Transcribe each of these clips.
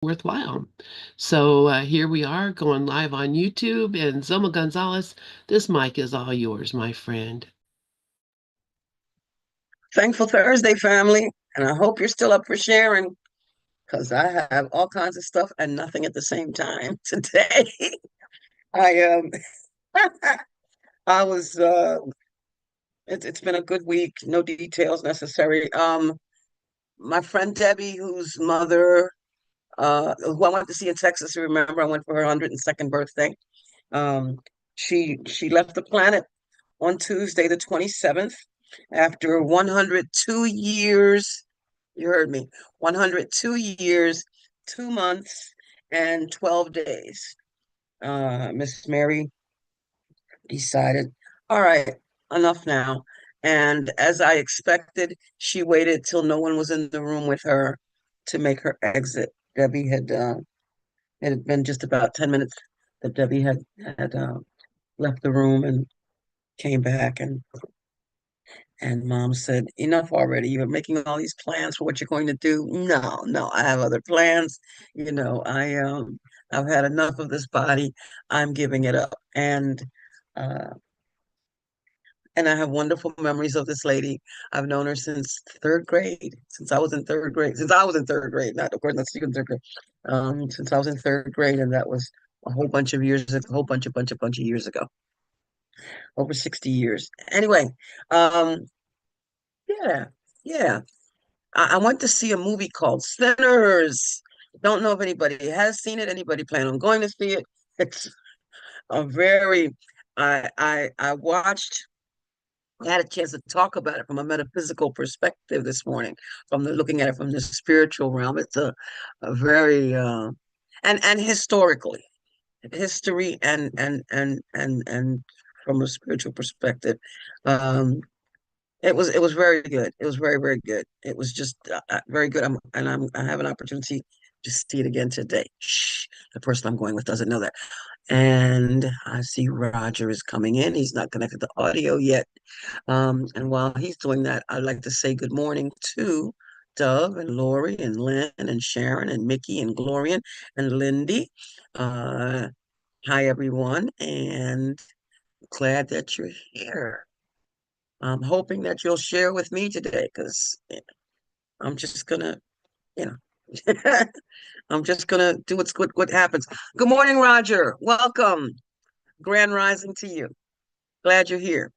worthwhile. So here we are going live on YouTube, and Zulma Gonzalez, this mic is all yours, my friend. Thankful Thursday, family. And I hope you're still up for sharing because I have all kinds of stuff and nothing at the same time today. I I was it's been a good week, no details necessary. My friend Debbie, whose mother who I went to see in Texas, you remember I went for her 102nd birthday. Um she left the planet on Tuesday the 27th after 102 years. You heard me. 102 years, 2 months, and 12 days. Miss Mary decided, all right, enough now. And as I expected, she waited till no one was in the room with her to make her exit. Debbie it had been just about 10 minutes that Debbie had left the room and came back, and mom said, enough already. You're making all these plans for what you're going to do. No, no, I have other plans. I've had enough of this body. I'm giving it up. Uh and I have wonderful memories of this lady. I've known her since third grade, since I was in third grade, since I was in third grade, not of course not she was in third grade. Since I was in third grade, and that was a whole bunch of years, a whole bunch of years ago, over 60 years. Anyway, um, yeah, yeah. I went to see a movie called Sinners. Don't know if anybody has seen it. Anybody plan on going to see it? It's a very I watched. I had a chance to talk about it from a metaphysical perspective this morning, from looking at it from the spiritual realm. It's a very and historically, history and from a spiritual perspective. Um, it was very good. It was very good. It was just very good. I have an opportunity to see it again today. Shh, the person I'm going with doesn't know that. And I see Roger is coming in. He's not connected to audio yet. And while he's doing that, I'd like to say good morning to Dove and Lori and Lynn and Sharon and Mickey and Glorian and Lindy. Uh, Hi everyone, and glad that you're here. I'm hoping that you'll share with me today because I'm just gonna, you know, I'm just gonna do what happens. Good morning, Roger. Welcome. Grand rising to you. Glad you're here.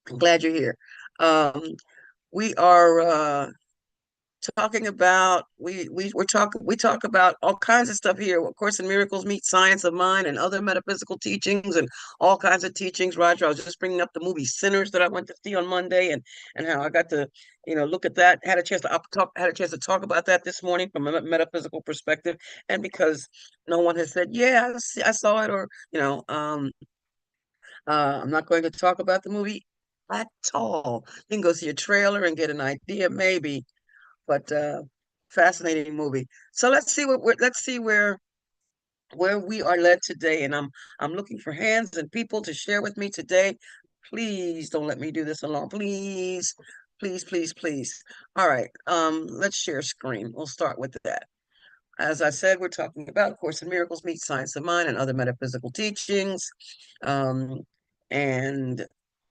Glad you're here. Um, we are talking about we talk about all kinds of stuff here. Of course, in Miracles Meet Science of Mind and other metaphysical teachings and all kinds of teachings. Roger, I was just bringing up the movie Sinners that I went to see on Monday, and how I got to look at that. Had a chance to talk about that this morning from a metaphysical perspective, and because no one has said, yeah, I saw it, or I'm not going to talk about the movie at all. You can go see a trailer and get an idea, maybe, but fascinating movie. So let's see where we are led today, and I'm looking for hands and people to share with me today. Please don't let me do this alone. Please, please, please, please. All right. Let's share screen. We'll start with that. As I said, we're talking about Course in Miracles Meet Science of Mind and other metaphysical teachings. Um, and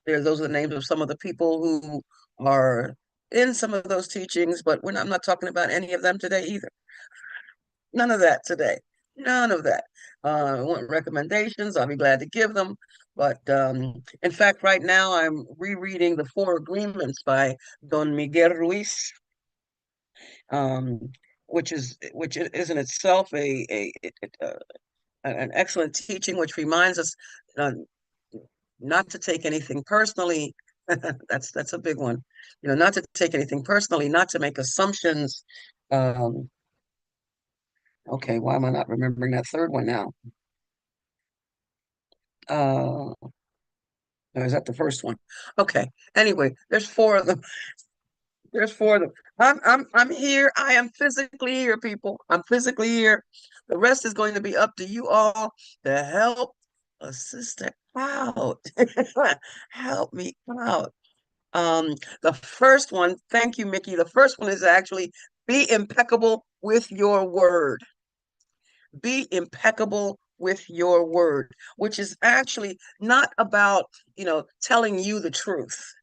those are the names of some of the people who are in some of those teachings, but I'm not talking about any of them today either. None of that today. None of that. I want recommendations. I'll be glad to give them. But in fact, right now I'm rereading The Four Agreements by Don Miguel Ruiz, um, which is in itself an excellent teaching, which reminds us uh, not to take anything personally. That's a big one. Not to take anything personally, not to make assumptions. Um, okay, why am I not remembering that third one now? Uh, or is that the first one? Okay. Anyway, there's four of them. There's four of them. I'm here. I am physically here, people. I'm physically here. The rest is going to be up to you all to help a sister out. Help me out. The first one, thank you, Mickey. The first one is actually be impeccable with your word. be impeccable with your word, which is actually not about, telling you the truth.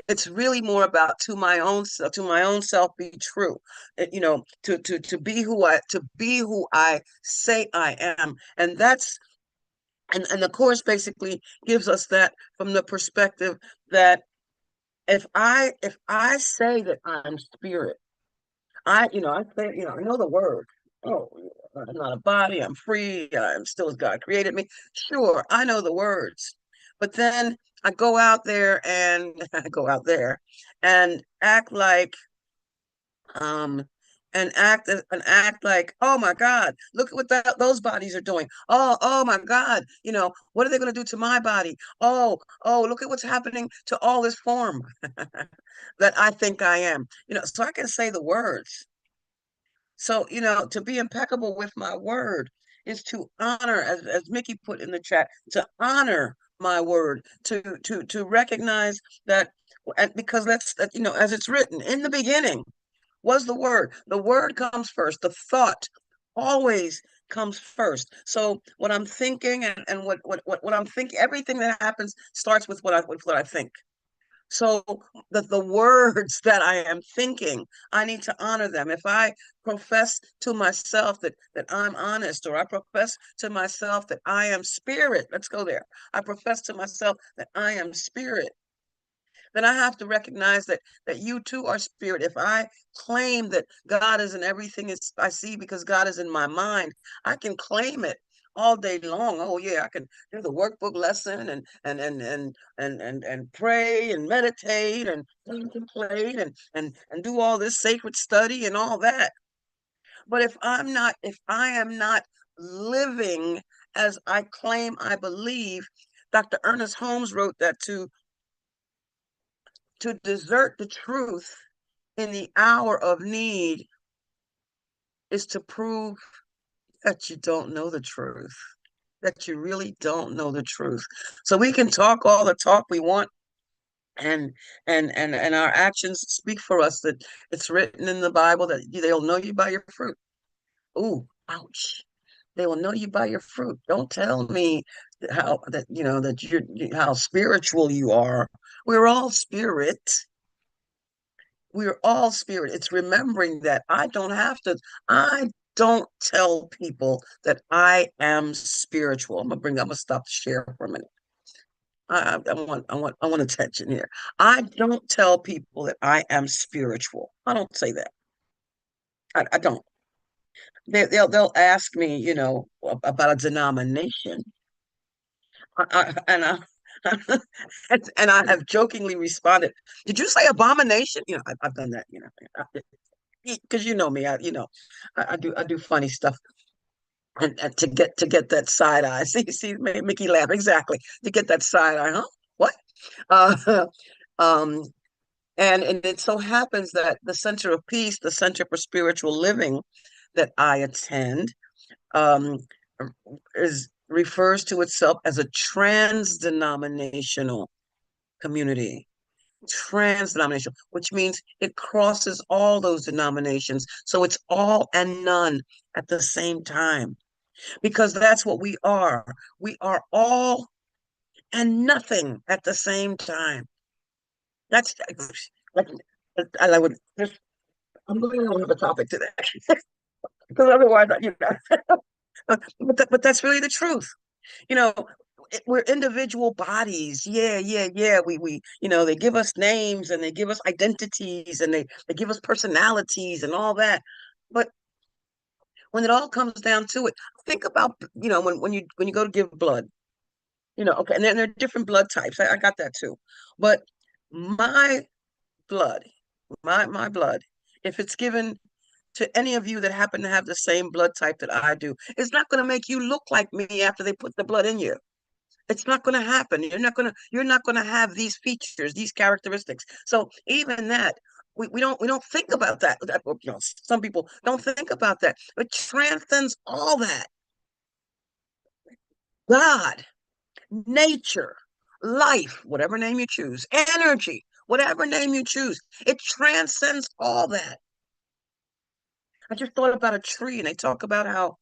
It's really more about to my own self be true. To be who I say I am. And the course basically gives us that from the perspective that if I say that I'm spirit, I say, I know the word. Oh, I'm not a body, I'm free, I'm still as God created me. Sure, I know the words. But then I go out there and I go out there and act like um and act like, oh my God, look at what those bodies are doing. Oh my God, what are they going to do to my body? Oh, look at what's happening to all this form that I think I am. So I can say the words. So, to be impeccable with my word is to honor, as Mickey put in the chat, to honor my word, to recognize that, and because as it's written in the beginning was the word. The word comes first. The thought always comes first. So what I'm thinking and what I'm thinking, everything that happens starts with what I think. So the words that I am thinking, I need to honor them. If I profess to myself that I'm honest, or I profess to myself that I am spirit, let's go there. I profess to myself that I am spirit, then I have to recognize that you too are spirit. If I claim that God is in everything I see because God is in my mind, I can claim it all day long. Oh yeah, I can do the workbook lesson and pray and meditate and contemplate and do all this sacred study and all that. But if I am not living as I claim I believe, Dr. Ernest Holmes wrote that to desert the truth in the hour of need is to prove that you don't know the truth, that you really don't know the truth. So we can talk all the talk we want, and and our actions speak for us. That it's written in the Bible that they'll know you by your fruit. Ooh, ouch. They will know you by your fruit. Don't tell me how that that how spiritual you are. We're all spirit. We're all spirit. It's remembering that I don't tell people that I am spiritual. I'm gonna stop the share for a minute. I want attention here. I don't tell people that I am spiritual. I don't say that. I don't. They'll ask me, about a denomination. And and I have jokingly responded, "Did you say abomination?" I've done that, because you know me, I do funny stuff, and to get that side eye. See, Mickey laugh exactly to get that side eye, huh? What? Uh, um, and it so happens that the Center of Peace, the Center for Spiritual Living, that I attend, um, is refers to itself as a trans-denominational community. Trans-denominational, which means it crosses all those denominations. So it's all and none at the same time, because that's what we are. We are all and nothing at the same time. That's like, I would just, I'm going to have a topic today because otherwise, but that's really the truth. You know, we're individual bodies. Yeah, yeah, yeah. They give us names and they give us identities and they give us personalities and all that. But when it all comes down to it, think about, when you go to give blood, okay, and then there are different blood types. I got that too. But my blood, my blood, if it's given to any of you that happen to have the same blood type that I do, it's not going to make you look like me after they put the blood in you. It's not going to happen. You're not going to have these features, these characteristics. So even that, we don't think about that. Some people don't think about that. It transcends all that. God, nature, life, whatever name you choose, energy, whatever name you choose, it transcends all that. I just thought about a tree, and they talk about how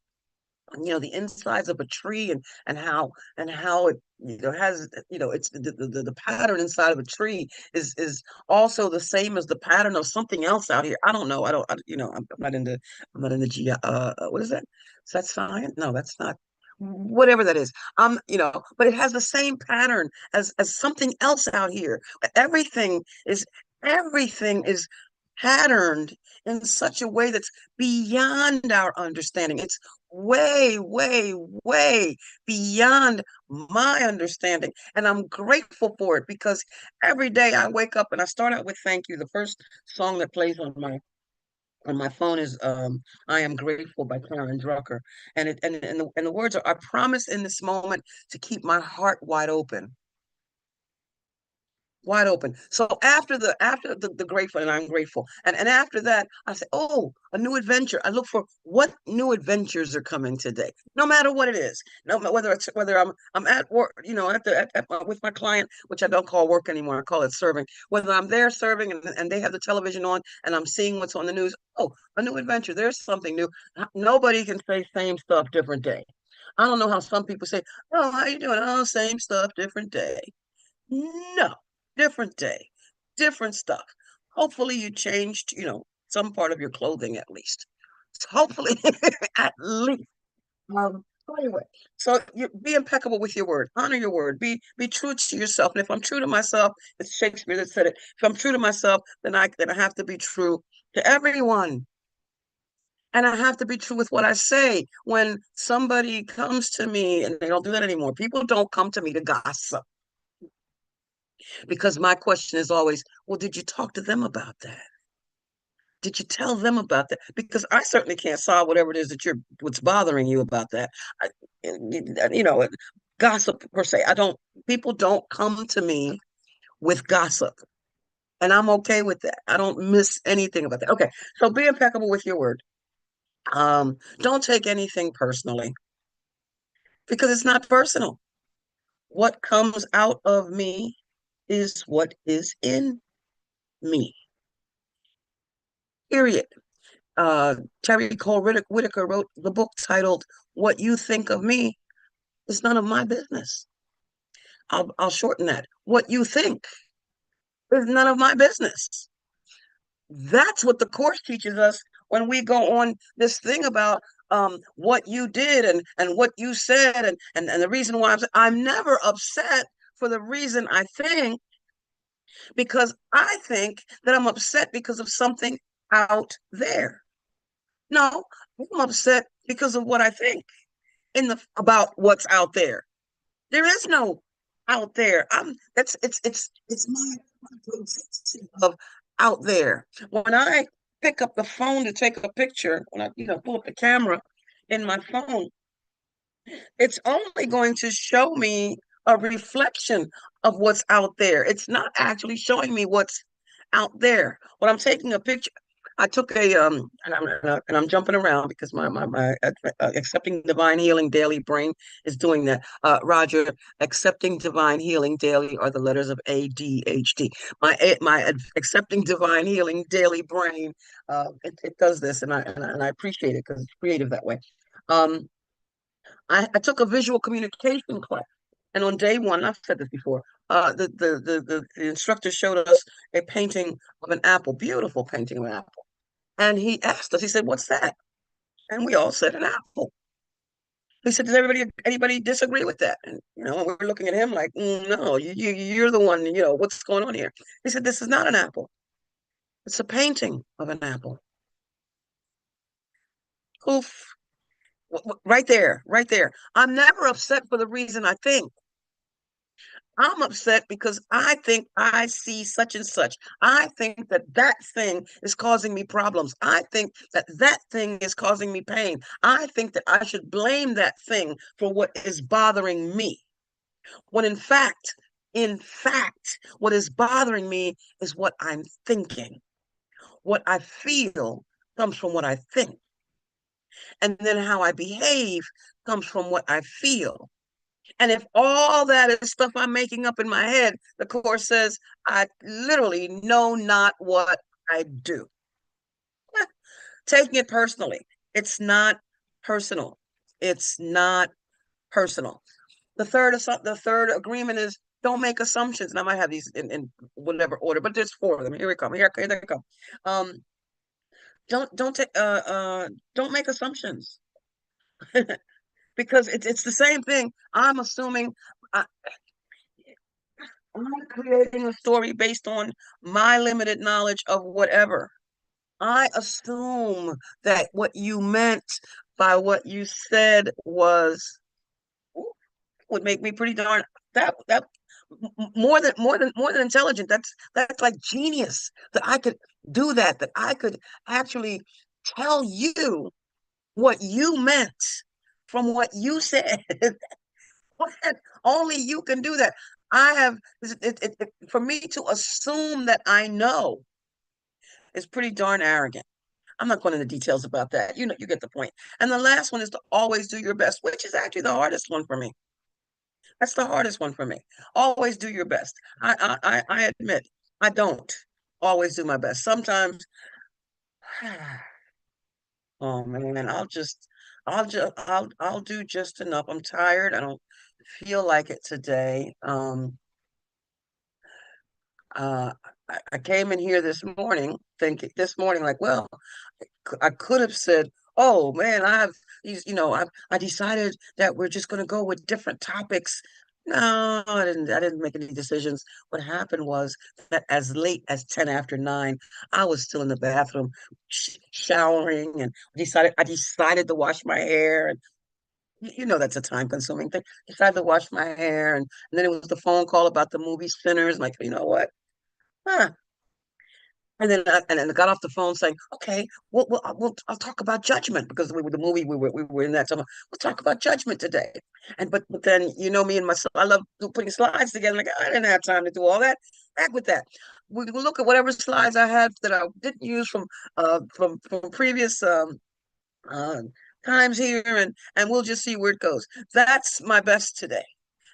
the insides of a tree, and how it has, it's the pattern inside of a tree is also the same as the pattern of something else out here. I don't know. I don't, I'm not into what is that? Is that science? No, that's not. Whatever that is, but it has the same pattern as something else out here. Everything is everything is patterned in such a way that's beyond our understanding. It's way, way, way beyond my understanding. And I'm grateful for it because every day I wake up and I start out with thank you. The first song that plays on my phone is I Am Grateful by Clarence Drucker. And the words are, I promise in this moment to keep my heart wide open, wide open. So after the grateful, and I'm grateful, and after that, I say, oh, a new adventure. I look for what new adventures are coming today, no matter what it is. No, whether I'm at work, with my client, which I don't call work anymore. I call it serving. Whether I'm there serving and they have the television on and I'm seeing what's on the news. Oh, a new adventure. There's something new. Nobody can say same stuff, different day. I don't know how some people say, oh, how you doing? Oh, same stuff, different day. No, different day, different stuff. Hopefully you changed, some part of your clothing at least. Hopefully, at least. So anyway, so you be impeccable with your word. Honor your word. Be true to yourself. And if I'm true to myself, it's Shakespeare that said it. If I'm true to myself, then I have to be true to everyone. And I have to be true with what I say. When somebody comes to me, and they don't do that anymore, people don't come to me to gossip. Because my question is always, well, did you talk to them about that? Did you tell them about that? Because I certainly can't solve whatever it is what's bothering you about that. I, you know, Gossip per se. People don't come to me with gossip. And I'm okay with that. I don't miss anything about that. Okay. So be impeccable with your word. Don't take anything personally because it's not personal. What comes out of me is what is in me. Period. uh, Terry Cole Whitaker wrote the book titled "What You Think of Me Is None of My Business." I'll shorten that. What you think is none of my business. That's what the course teaches us when we go on this thing about what you did and what you said and the reason why I'm never upset for the reason I think, because I think that I'm upset because of something out there. No, I'm upset because of what I think about what's out there. There is no out there. It's my projection of out there. When I pick up the phone to take a picture, when I pull up the camera in my phone, it's only going to show me a reflection of what's out there. It's not actually showing me what's out there. When I'm taking a picture, I took and I'm jumping around because my accepting divine healing daily brain is doing that. Roger, accepting divine healing daily are the letters of ADHD. My accepting divine healing daily brain, it does this, and I appreciate it because it's creative that way. Um, I took a visual communication class, and on day one, I've said this before, the instructor showed us a painting of an apple, beautiful painting of an apple. And he asked us, he said, "What's that?" And we all said, "An apple." He said, "Does anybody disagree with that?" And we're looking at him like, "No, you're the one, what's going on here?" He said, "This is not an apple. It's a painting of an apple." Poof. Right there, right there. I'm never upset for the reason I think. I'm upset because I think I see such and such. I think that that thing is causing me problems. I think that that thing is causing me pain. I think that I should blame that thing for what is bothering me. When in fact, what is bothering me is what I'm thinking. What I feel comes from what I think. And then how I behave comes from what I feel. And if all that is stuff I'm making up in my head, the course says I literally know not what I do. Taking it personally. It's not personal. It's not personal. The third agreement is don't make assumptions. And I might have these in whatever order, but there's four of them. Here we come. Here they come. Um, don't make assumptions because it's the same thing. I'm assuming I, I'm creating a story based on my limited knowledge of whatever. I assume that what you meant by what you said was would make me pretty darn that more than intelligent. That's like genius that I could do that. That I could actually tell you what you meant from what you said. Only you can do that. I have for me to assume that I know is pretty darn arrogant. I'm not going into details about that. You know, you get the point. And the last one is to always do your best, which is actually the hardest one for me. That's the hardest one for me. Always do your best. I admit I don't always do my best. Sometimes, oh man, I'll do just enough. I'm tired. I don't feel like it today. Uh, I came in here this morning thinking this morning like, well, I could have said, "Oh man, I decided that we're just going to go with different topics." No, I didn't. I didn't make any decisions. What happened was that as late as 10 after 9, I was still in the bathroom showering and I decided to wash my hair. And you know that's a time-consuming thing. Decided to wash my hair, and then it was the phone call about the movie Sinners. Like, you know what? Huh, and then I got off the phone saying, "Okay, I'll talk about Judgment because the movie we were in that. So we'll talk about Judgment today." And but then you know me and myself, I love putting slides together. Like I didn't have time to do all that. Back with that. We will look at whatever slides I had that I didn't use from previous uh, times here, and we'll just see where it goes. That's my best today.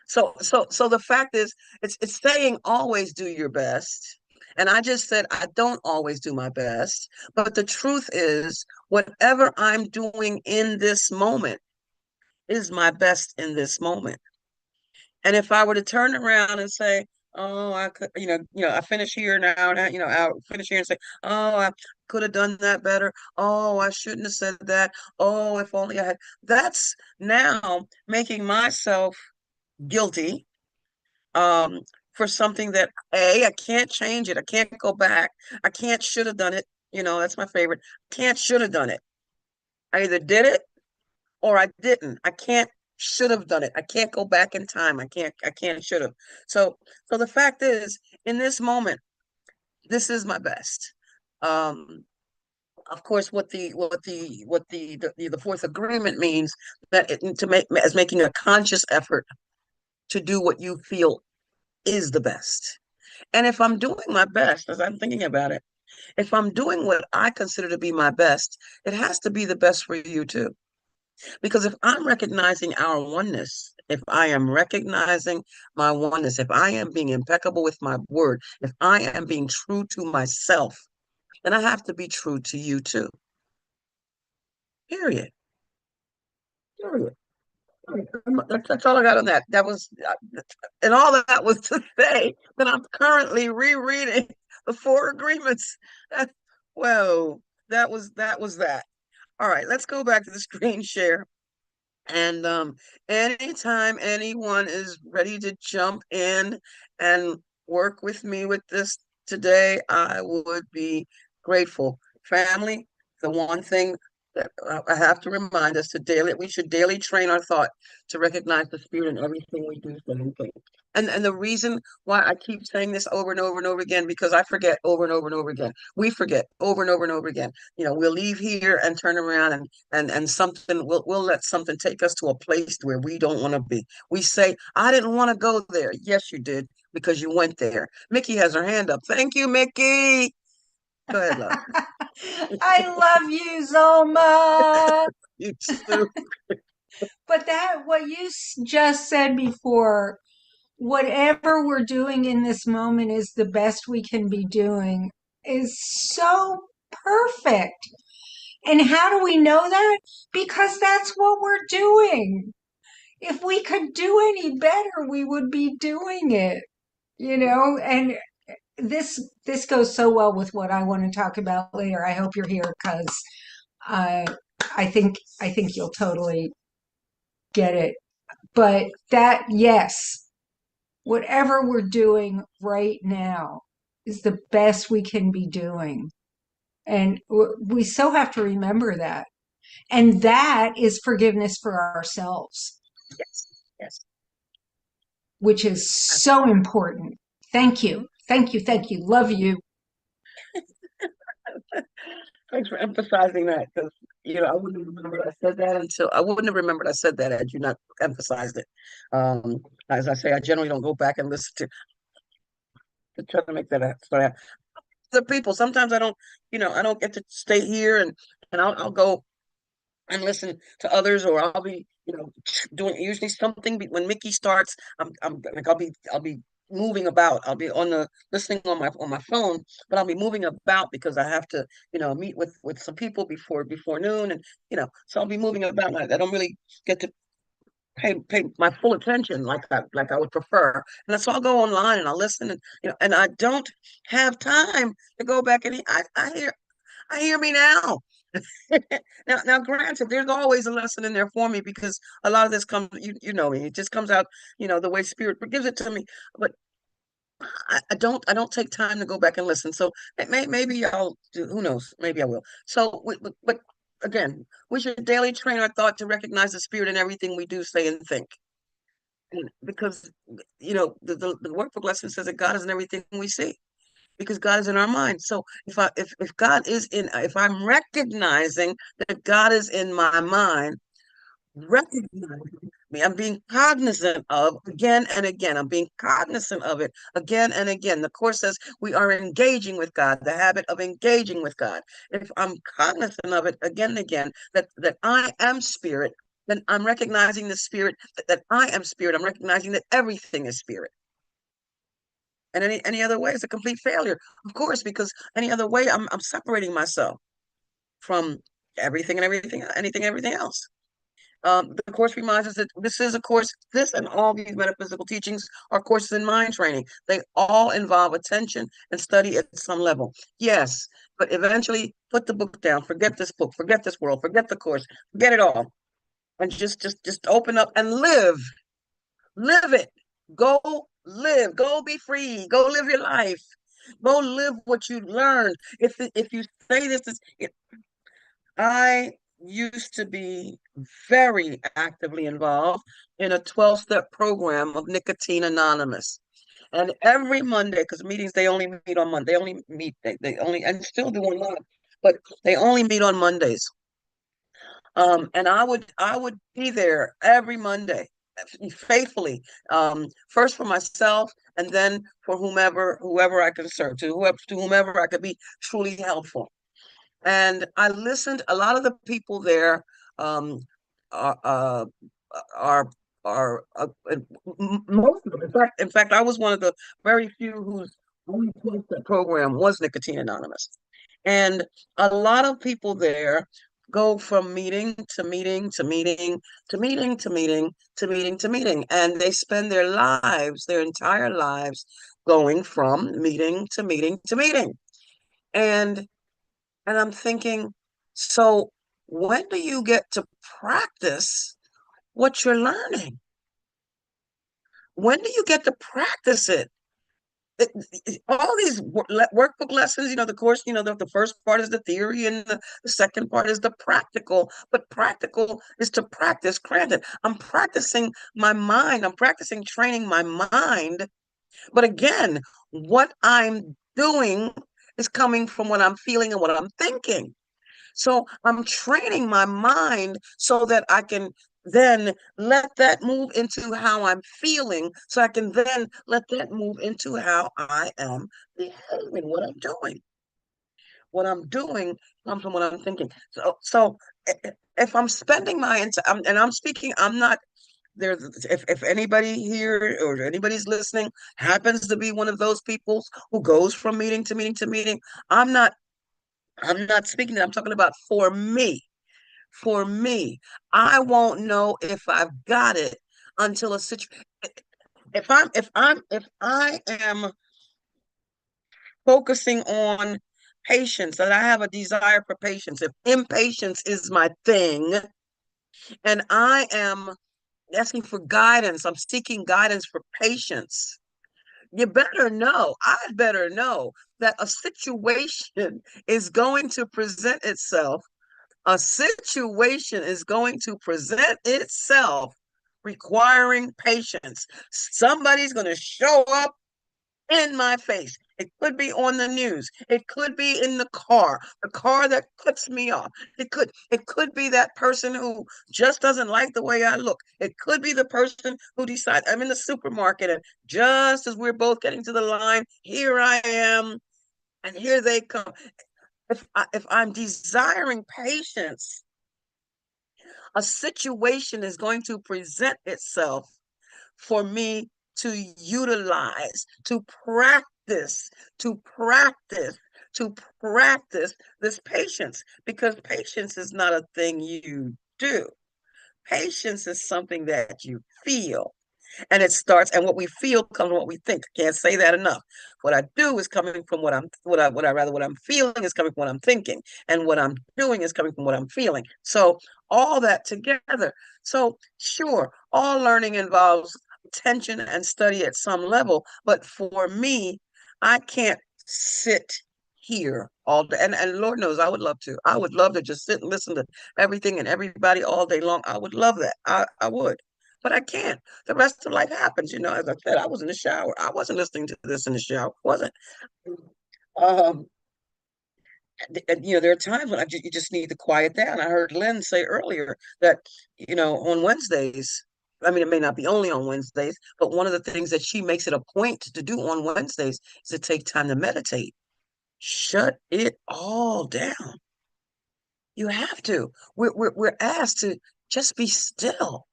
So the fact is, it's saying always do your best. And I just said I don't always do my best. But the truth is, whatever I'm doing in this moment is my best in this moment. And if I were to turn around and say, "Oh, I could," I finish here now, I'll finish here and say, "Oh, I could have done that better. Oh, I shouldn't have said that. Oh, if only I had." That's now making myself guilty um, for something that I can't change it. I can't go back. I can't should have done it. That's my favorite. Can't should have done it. I either did it or I didn't. I can't should have done it. I can't go back in time. I can't should have. So the fact is, in this moment, this is my best. Um, of course, what the fourth agreement means that to make as making a conscious effort to do what you feel is the best. And if I'm doing my best, as I'm thinking about it, if I'm doing what I consider to be my best, it has to be the best for you too. Because if I'm recognizing our oneness, if I am recognizing my oneness, if I am being impeccable with my word, if I am being true to myself, then I have to be true to you too. Period. Period. That's all I got on that. And all that was to say that I'm currently rereading the four agreements. Whoa, that was that. All right, let's go back to the screen share. And anytime anyone is ready to jump in and work with me with this today, I would be grateful. Family, the one thing that I have to remind us we should daily train our thought to recognize the spirit in everything we do, say, and think. And the reason why I keep saying this over and over and over again, because I forget over and over and over again. We forget over and over and over again. We'll leave here and turn around and something we'll let something take us to a place where we don't want to be. We say, I didn't want to go there. Yes, you did, because you went there. Mickey has her hand up. Thank you, Mickey. Go ahead, love. I love you, Zulma. You too. But what you just said before, whatever we're doing in this moment is the best we can be doing, is so perfect. And how do we know that? Because that's what we're doing. If we could do any better, we would be doing it, and this goes so well with what I want to talk about later. I hope you're here because uh, I think you'll totally get it. But that, yes, whatever we're doing right now is the best we can be doing. And we so have to remember that. And that is forgiveness for ourselves, Yes, yes. which is so important. Thank you. Thank you. Thank you. Love you. Thanks for emphasizing that, because I wouldn't have remembered I said that until I wouldn't have remembered I said that had you not emphasized it. As I say, I generally don't go back and listen to try to make that so the people. Sometimes I don't get to stay here, and I'll go and listen to others, or I'll be, doing usually something. When Mickey starts, I'm like I'll be moving about. I'll be on the listening on my phone, but I'll be moving about because I have to, meet with some people before noon, and so I'll be moving about. I don't really get to pay my full attention like I would prefer. And so I'll go online and I'll listen, and I don't have time to go back and I hear me now. Now, granted, there's always a lesson in there for me, because a lot of this comes, you know me, it just comes out, the way Spirit gives it to me. But I don't take time to go back and listen. So maybe I'll do. Who knows? Maybe I will. So, but again, we should daily train our thought to recognize the Spirit in everything we do, say, and think. Because the workbook lesson says that God is in everything we see, because God is in our mind. So if God is if I'm recognizing that God is in my mind, recognizing me, I'm being cognizant of again and again. I'm being cognizant of it again and again. The Course says we are engaging with God, the habit of engaging with God. If I'm cognizant of it again and again, that I am spirit, then I'm recognizing the spirit, that I am spirit. I'm recognizing that everything is spirit. And any other way is a complete failure, of course, because any other way I'm separating myself from anything, everything else. The Course reminds us that this is a course, this and all these metaphysical teachings are courses in mind training. They all involve attention and study at some level. Yes, but eventually put the book down, forget this book, forget this world, forget the Course, forget it all, and just open up and live it. Go live, go be free, go live your life, go live what you learned. If you say this is, I used to be very actively involved in a 12-step program of Nicotine Anonymous. And every Monday, because meetings, they only meet on Monday, they only meet, they only, and still do online, but they only meet on Mondays. And I would be there every Monday, faithfully, first for myself, and then for whoever I could serve, to whomever I could be truly helpful. And I listened. A lot of the people there, um, are are most of them. In fact, I was one of the very few whose only program was Nicotine Anonymous. And a lot of people there go from meeting to meeting to meeting to meeting to meeting to meeting to meeting. And they spend their lives, their entire lives, going from meeting to meeting to meeting. And I'm thinking, so when do you get to practice what you're learning? When do you get to practice it? All these workbook lessons, the Course, the first part is the theory, and the second part is the practical. But practical is to practice. Granted, I'm practicing my mind, I'm practicing training my mind. But again, what I'm doing is coming from what I'm feeling and what I'm thinking. So I'm training my mind so that I can then let that move into how I'm feeling, so I can then let that move into how I am behaving, what I'm doing. What I'm doing comes from what I'm thinking. So if I'm spending and I'm speaking, I'm not there. If anybody here or anybody's listening happens to be one of those people who goes from meeting to meeting to meeting, I'm not I'm not speaking that. I'm talking about for me. For me, I won't know if I've got it until a situation. If I am focusing on patience, that I have a desire for patience, if impatience is my thing, and I am asking for guidance, I'm seeking guidance for patience. You better know, I'd better know that a situation is going to present itself. A situation is going to present itself requiring patience. Somebody's going to show up in my face. It could be on the news. It could be in the car that cuts me off. It could be that person who just doesn't like the way I look. It could be the person who decides I'm in the supermarket and just as we're both getting to the line, here I am and here they come. If I'm desiring patience, a situation is going to present itself for me to utilize, to practice, to practice this patience, because patience is not a thing you do. Patience is something that you feel. And it starts, and what we feel comes from what we think. Can't say that enough. What I do is coming from what I'm feeling is coming from what I'm thinking, and what I'm doing is coming from what I'm feeling. So all that together. So sure, all learning involves attention and study at some level, but for me, I can't sit here all day. And Lord knows I would love to. I would love to just sit and listen to everything and everybody all day long. I would love that. I would. But I can't. The rest of life happens. As I said, I was in the shower. I wasn't listening to this in the shower, wasn't. Um, there are times when you just need to quiet down. I heard Lynn say earlier that, on Wednesdays, I mean, it may not be only on Wednesdays, but one of the things that she makes it a point to do on Wednesdays is to take time to meditate. Shut it all down. You have to. We're asked to just be still.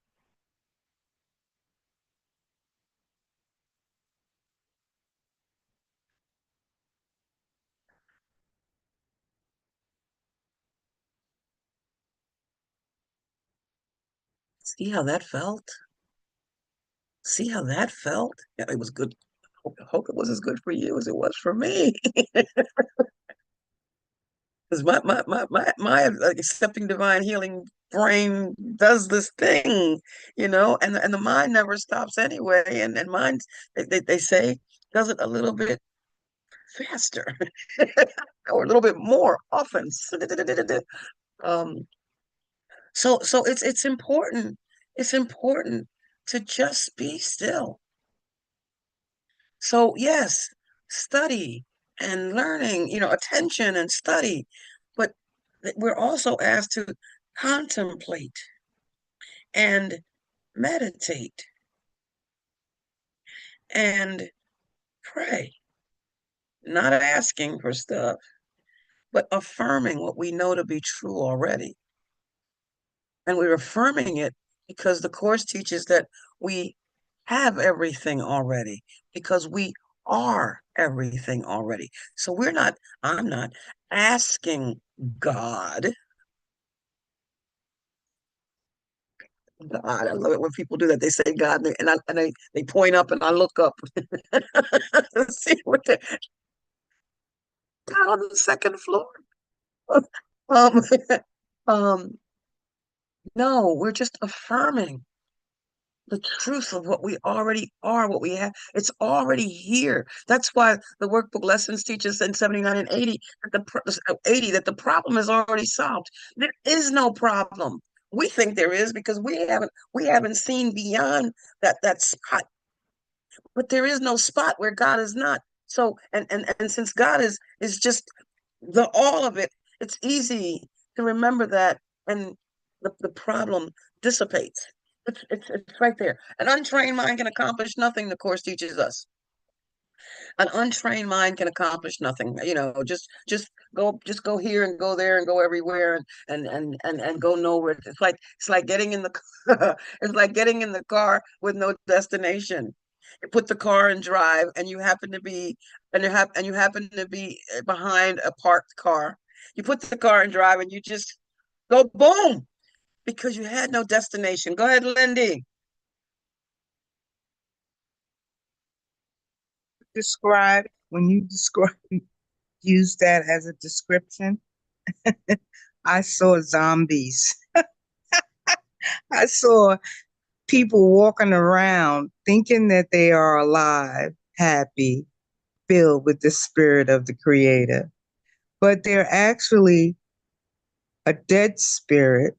See how that felt? See how that felt? Yeah, it was good. Hope it was as good for you as it was for me. Because my accepting divine healing brain does this thing, and the mind never stops anyway. And mind, they say, does it a little bit faster or a little bit more often. Um, so it's important. It's important to just be still. So yes, study and learning, attention and study, but we're also asked to contemplate and meditate and pray, not asking for stuff, but affirming what we know to be true already. And we're affirming it because the Course teaches that we have everything already, because we are everything already. So I'm not asking God. God, I love it when people do that. They say God, they point up and I look up. See what they got on the second floor. Um, um, no, we're just affirming the truth of what we already are, what we have. It's already here. That's why the workbook lessons teach us in 79 and 80 that the problem is already solved. There is no problem. We think there is because we haven't seen beyond that spot. But there is no spot where God is not. So and since God is just the all of it, it's easy to remember that, and the problem dissipates. It's right there. An untrained mind can accomplish nothing, the Course teaches us. An untrained mind can accomplish nothing. Just go here and go there and go everywhere and go nowhere. It's like getting in the it's like getting in the car with no destination. You put the car in drive and you happen to be behind a parked car, You put the car in drive and you just go boom because you had no destination. Go ahead, Lindy. Describe when you describe use that as a description. I saw zombies. I saw people walking around thinking that they are alive, happy, filled with the spirit of the creator, but they're actually a dead spirit,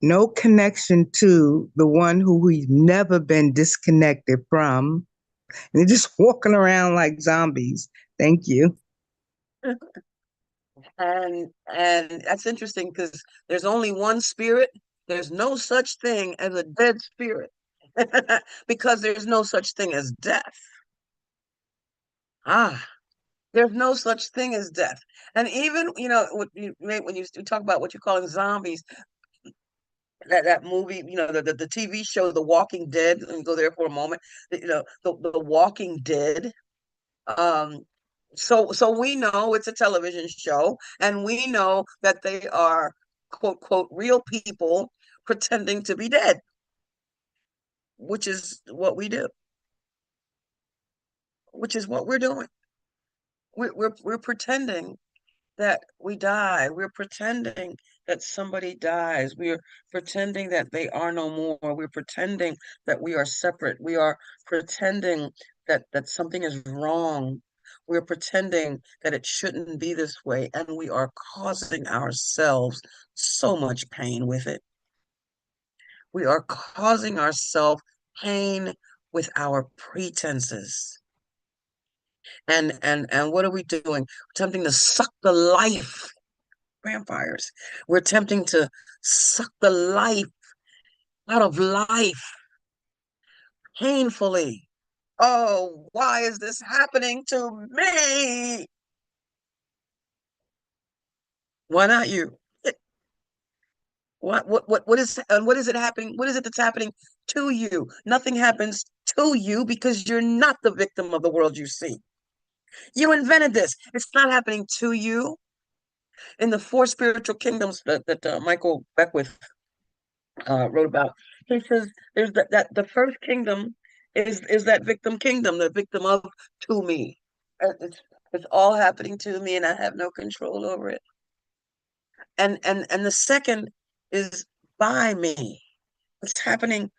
no connection to the one who we've never been disconnected from. And they're just walking around like zombies. Thank you. And that's interesting because there's only one spirit. There's no such thing as a dead spirit because there's no such thing as death. Ah, there's no such thing as death. And even, when you talk about what you're calling zombies, that movie, the TV show, The Walking Dead, let me go there for a moment, the Walking Dead. Um, so we know it's a television show, and we know that they are quote quote real people pretending to be dead, which is what we do, which is what we're doing. We're pretending that we die. We're pretending that somebody dies. We're pretending that they are no more. We're pretending that we are separate. We are pretending that something is wrong. We're pretending that it shouldn't be this way, and we are causing ourselves so much pain with it. We are causing ourselves pain with our pretenses. And what are we doing? Attempting to suck the life vampires. We're attempting to suck the life out of life painfully. Oh, why is this happening to me? Why not you? What is it happening? What is it that's happening to you? Nothing happens to you because you're not the victim of the world you see. You invented this. It's not happening to you. In the four spiritual kingdoms that Michael Beckwith wrote about. He says there's that the first kingdom is that victim kingdom, the victim of to me. It's it's all happening to me, and I have no control over it. And the second is by me. It's happening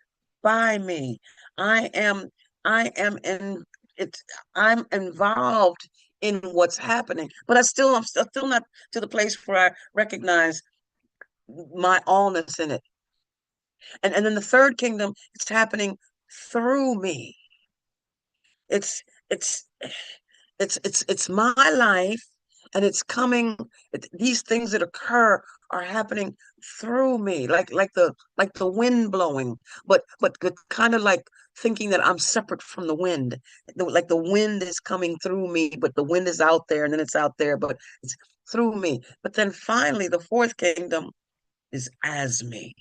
by me. I am I am in it's I'm involved in what's happening, but I'm still not to the place where I recognize my allness in it. And then the third kingdom, it's happening through me. It's it's it's my life, and it's coming. These things that occur are happening through me, like the wind blowing, but kind of like thinking that I'm separate from the wind. Like the wind is coming through me, but the wind is out there, and then it's out there, but it's through me. But then finally, the fourth kingdom is as me.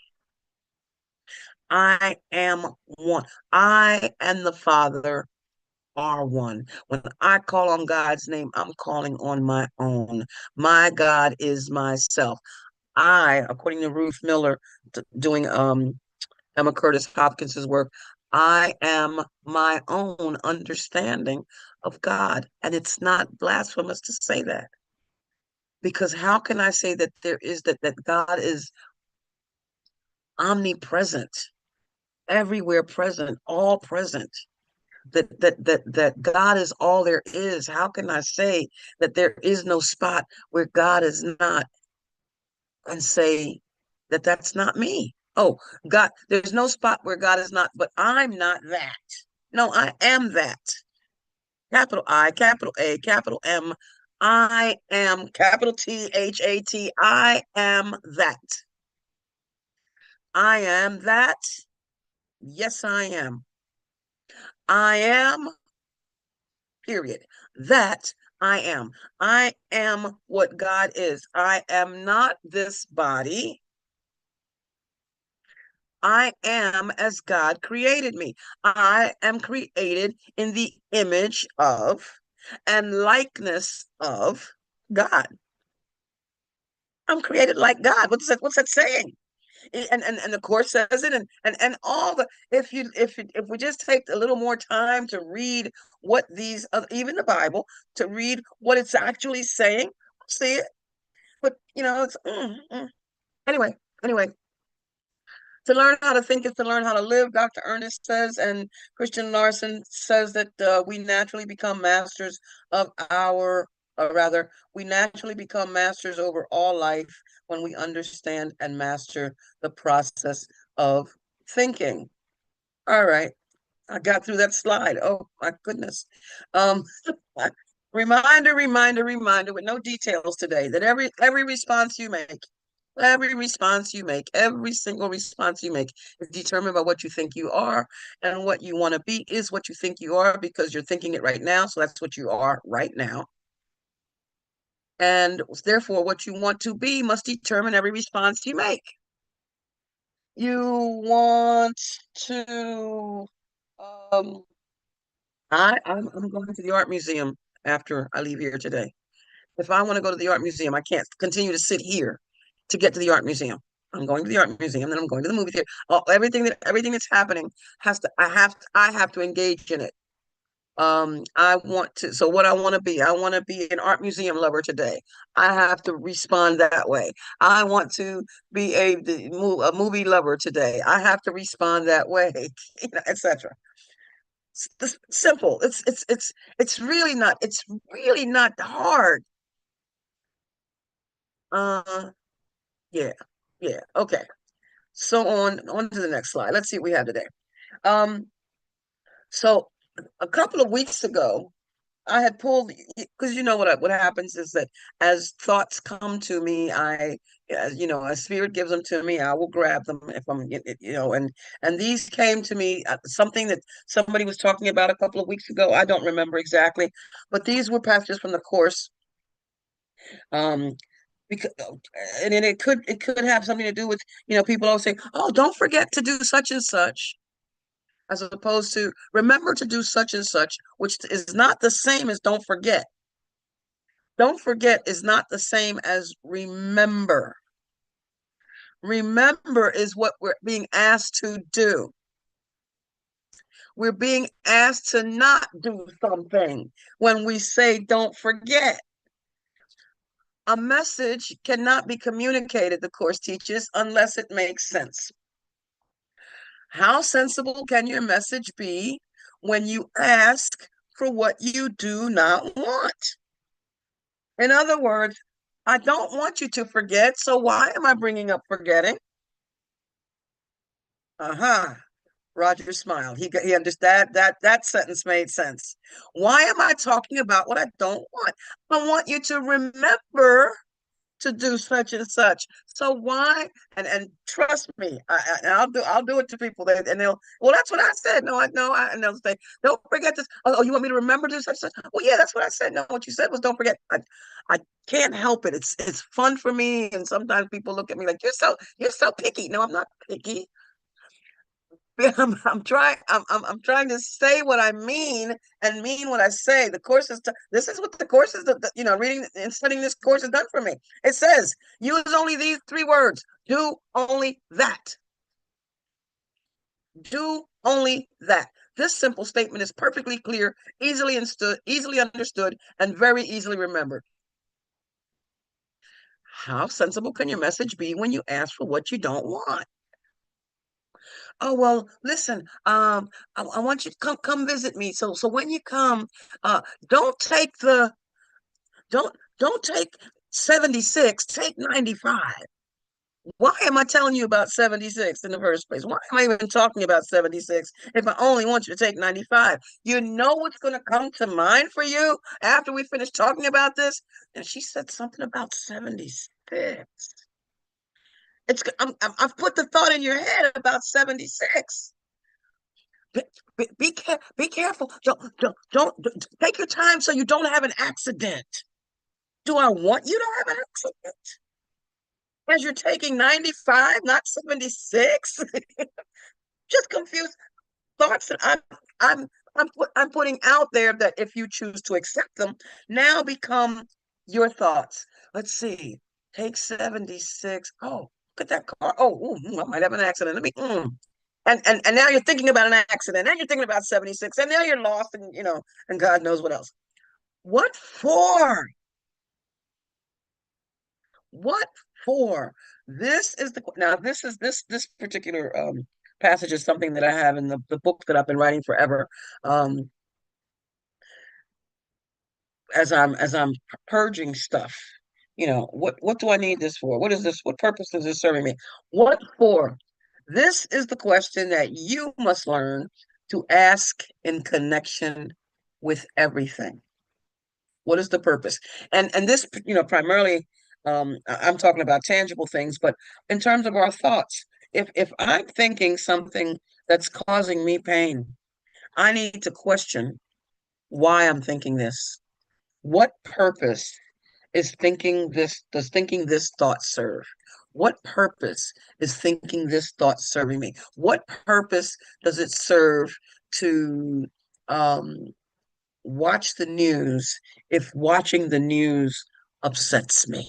I am one. I and the Father are one. When I call on God's name, I'm calling on my own. My God is myself. According to Ruth Miller, doing Emma Curtis Hopkins's work, I am my own understanding of God. And it's not blasphemous to say that. Because how can I say that that God is omnipresent, everywhere present, all present? That God is all there is. How can I say that there is no spot where God is not, and say that that's not me? Oh, God, there's no spot where God is not, but I'm not that. No, I am that. Capital I, capital A, capital M. I am capital THAT. I am that. I am that. Yes, I am. I am period. That I am. I am what God is. I am not this body. I am as God created me. I am created in the image of and likeness of God. I'm created like God. What's that saying? And the course says it, and all the if we just take a little more time to read what these even the Bible, to read what it's actually saying, we'll see it. But it's anyway. Anyway, to learn how to think is to learn how to live, Dr. Ernest says, and Christian Larson says that we naturally become masters of we naturally become masters over all life when we understand and master the process of thinking. All right, I got through that slide. Oh my goodness. Um, reminder with no details today that every response you make, every single response you make is determined by what you think you are, and what you want to be is what you think you are because you're thinking it right now. So that's what you are right now. And therefore, what you want to be must determine every response you make. You want to, I'm going to the art museum after I leave here today. If I want to go to the art museum, I can't continue to sit here to get to the art museum. I'm going to the art museum, then I'm going to the movie theater. Everything that's happening I have to engage in it. I want to, so what I want to be an art museum lover today. I have to respond that way. I want to be a movie lover today. I have to respond that way, etc. It's simple. It's really not hard. Uh, yeah, yeah. Okay. So on to the next slide. Let's see what we have today. Um, so a couple of weeks ago, I had pulled, because what happens is that as thoughts come to me, as spirit gives them to me, I will grab them if and these came to me, something that somebody was talking about a couple of weeks ago. I don't remember exactly, but these were passages from the course. Because and then it could have something to do with, people always say, oh, don't forget to do such and such, as opposed to remember to do such and such, which is not the same as don't forget. Don't forget is not the same as remember. Remember is what we're being asked to do. We're being asked to not do something when we say don't forget. A message cannot be communicated, the course teaches, unless it makes sense. How sensible can your message be when you ask for what you do not want? In other words, I don't want you to forget, so why am I bringing up forgetting? Uh-huh. Roger smiled. He understood that sentence made sense. Why am I talking about what I don't want? I want you to remember to do such and such. So why? And trust me, I'll do it to people. And they'll, well, that's what I said. No, and they'll say, don't forget this. Oh, you want me to remember to do such? Well, yeah, that's what I said. No, what you said was don't forget. I can't help it. It's fun for me, and sometimes people look at me like you're so picky. No, I'm not picky. I'm trying to say what I mean and mean what I say. The course is this is what the course is, reading and studying this course has done for me. It says use only these 3 words. Do only that. Do only that. This simple statement is perfectly clear, easily understood, and very easily remembered. How sensible can your message be when you ask for what you don't want? Oh, well, listen, I want you to come visit me. So when you come, uh, don't take the don't take 76, take 95. Why am I telling you about 76 in the first place? Why am I even talking about 76 if I only want you to take 95? You know what's going to come to mind for you after we finish talking about this? And she said something about 76. I've put the thought in your head about 76. Be careful. Don't take your time so you don't have an accident. Do I want you to have an accident? As you're taking 95, not 76? Just confused thoughts that I'm putting out there that if you choose to accept them, now become your thoughts. Let's see. take 76. Oh, look at that car. Oh, I might have an accident. Let me. And now you're thinking about an accident. Now you're thinking about 76. And now you're lost, and and God knows what else. What for? What for? This is the now. This particular passage is something that I have in the book that I've been writing forever. Um, as I'm purging stuff. What do I need this for? What is this? What purpose is this serving me? What for? This is the question that you must learn to ask in connection with everything. What is the purpose? And this, primarily, I'm talking about tangible things, but in terms of our thoughts, if I'm thinking something that's causing me pain, I need to question why I'm thinking this. What purpose does thinking this thought serve? What purpose is thinking this thought serving me? What purpose does it serve to um, watch the news if watching the news upsets me?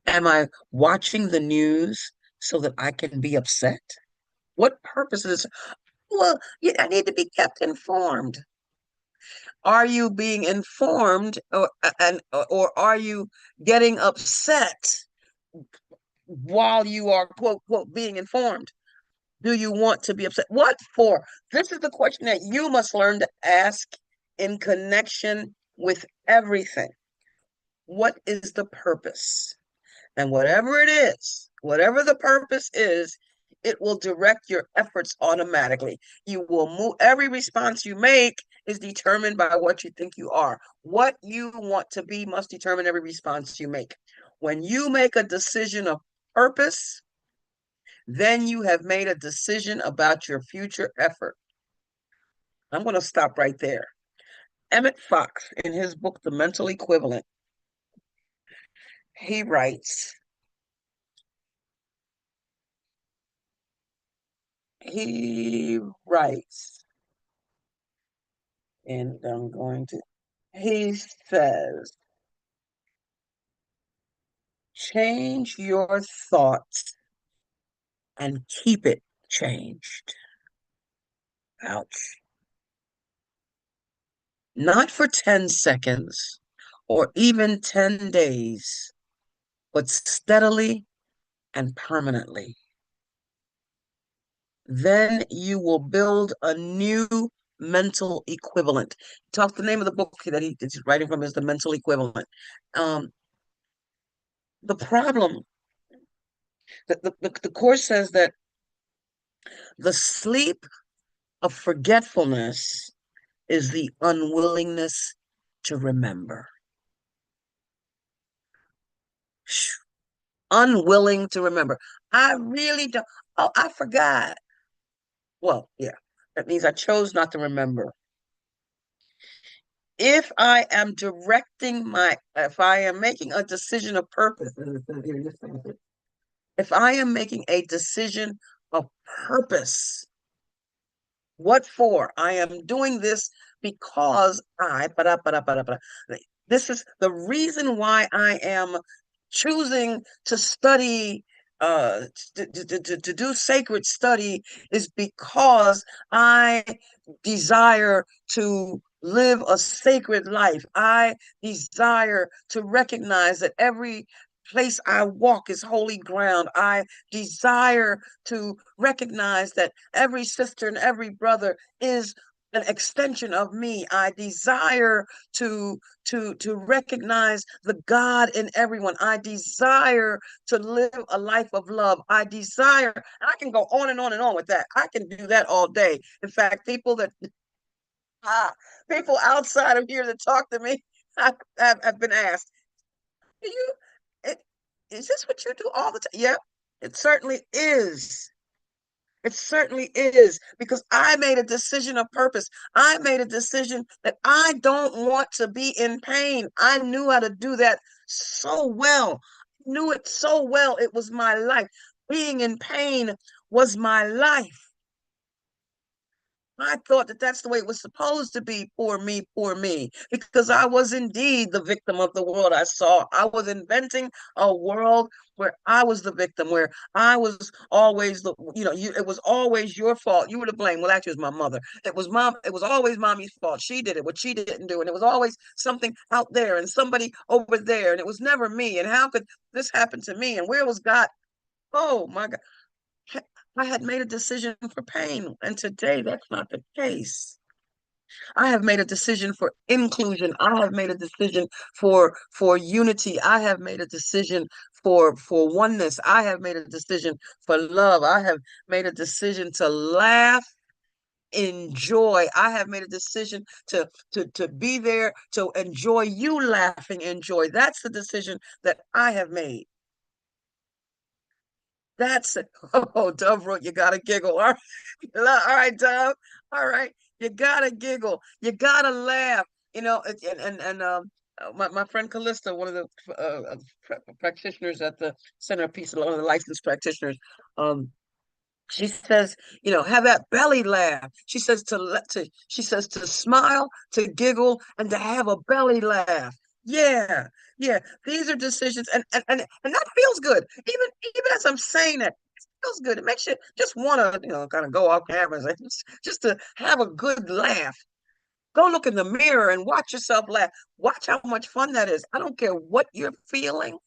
Am I watching the news so that I can be upset? What purpose is? Well, I need to be kept informed. Are you being informed, or are you getting upset while you are quote quote being informed? Do you want to be upset? What for? This is the question that you must learn to ask in connection with everything. What is the purpose? And whatever it is, whatever the purpose is, it will direct your efforts automatically. You will move. Every response you make is determined by what you think you are. What you want to be must determine every response you make. When you make a decision of purpose, then you have made a decision about your future effort. I'm going to stop right there. Emmett Fox, in his book, The Mental Equivalent, he writes, he writes, and he says, change your thoughts and keep it changed. Ouch. Not for 10 seconds or even 10 days, but steadily and permanently. Then you will build a new mental equivalent. The name of the book that he's writing from is The Mental Equivalent. Um, the problem, the course says that the sleep of forgetfulness is the unwillingness to remember. Unwilling to remember. I really don't. Oh, I forgot. Well, yeah, that means I chose not to remember. If I am making a decision of purpose, if I am making a decision of purpose, what for? I am doing this because this is the reason why I am choosing to study, to do sacred study, is because I desire to live a sacred life. I desire to recognize that every place I walk is holy ground. I desire to recognize that every sister and every brother is an extension of me. I desire to recognize the God in everyone. I desire to live a life of love. I desire, and I can go on and on and on with that. I can do that all day. In fact, people outside of here that talk to me, have been asked, "Do you? It, is this what you do all the time?" Yeah, it certainly is. It certainly is, because I made a decision of purpose. I made a decision that I don't want to be in pain. I knew how to do that so well. I knew it so well. It was my life. Being in pain was my life. I thought that that's the way it was supposed to be. Poor me, because I was indeed the victim of the world I saw. I was inventing a world where I was the victim, where I was always the, it was always your fault. You were to blame. Well, actually, it was my mother. It was always mommy's fault. She did it, what she didn't do. And it was always something out there and somebody over there. And it was never me. And how could this happen to me? And where was God? Oh my God. I had made a decision for pain, and today that's not the case. I have made a decision for inclusion. I have made a decision for unity. I have made a decision for oneness. I have made a decision for love. I have made a decision to laugh in joy. I have made a decision to be there to enjoy you laughing in joy. That's the decision that I have made. That's it. Oh, Dove wrote, you gotta giggle. All right, Dove. All right. You gotta giggle. You gotta laugh. My friend Callista, one of the practitioners at the Center of Peace, one of the licensed practitioners, um, she says, have that belly laugh. She says to smile, to giggle, and to have a belly laugh. Yeah, yeah. These are decisions, and that feels good. Even as I'm saying that, it feels good. It makes you just want to, kind of go off camera and say, just to have a good laugh. Go look in the mirror and watch yourself laugh. Watch how much fun that is. I don't care what you're feeling.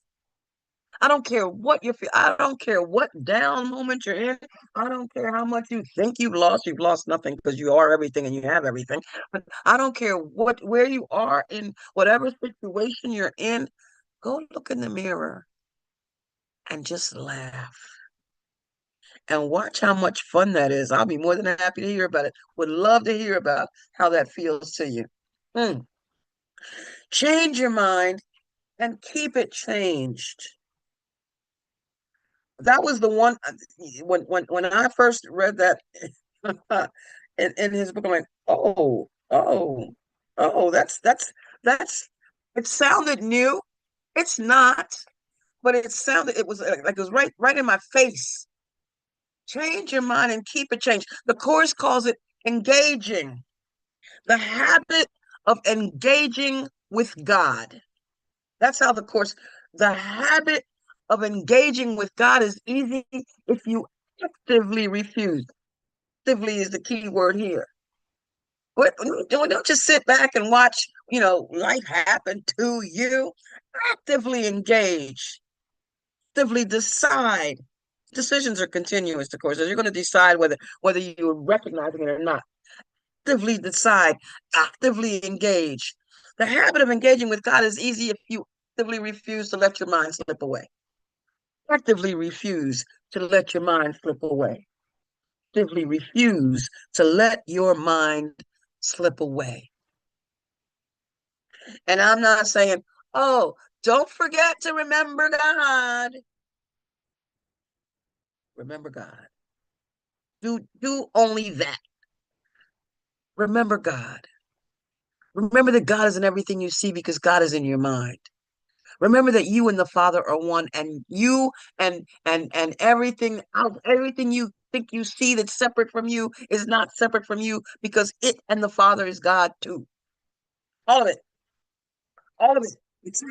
I don't care what you feel. I don't care what down moment you're in. I don't care how much you think you've lost. You've lost nothing because you are everything and you have everything. But I don't care where you are in whatever situation you're in. Go look in the mirror and just laugh and watch how much fun that is. I'll be more than happy to hear about it. Would love to hear about how that feels to you. Change your mind and keep it changed. That was the one when I first read that in his book. I'm like, oh, that's it sounded new. It's not, but it was like it was right in my face. Change your mind and keep it changed. The course calls it engaging, the habit of engaging with God. That's how the habit of engaging with God is easy if you actively refuse. Actively is the key word here. Don't just sit back and watch, life happen to you. Actively engage. Actively decide. Decisions are continuous, of course. You're going to decide whether you're recognizing it or not. Actively decide. Actively engage. The habit of engaging with God is easy if you actively refuse to let your mind slip away. Actively refuse to let your mind slip away. Actively refuse to let your mind slip away. And I'm not saying, oh, don't forget to remember God. Remember God. Do only that. Remember God. Remember that God is in everything you see because God is in your mind. Remember that you and the Father are one, and you and everything you think you see that's separate from you is not separate from you because it and the Father is God too. All of it. All of it. It's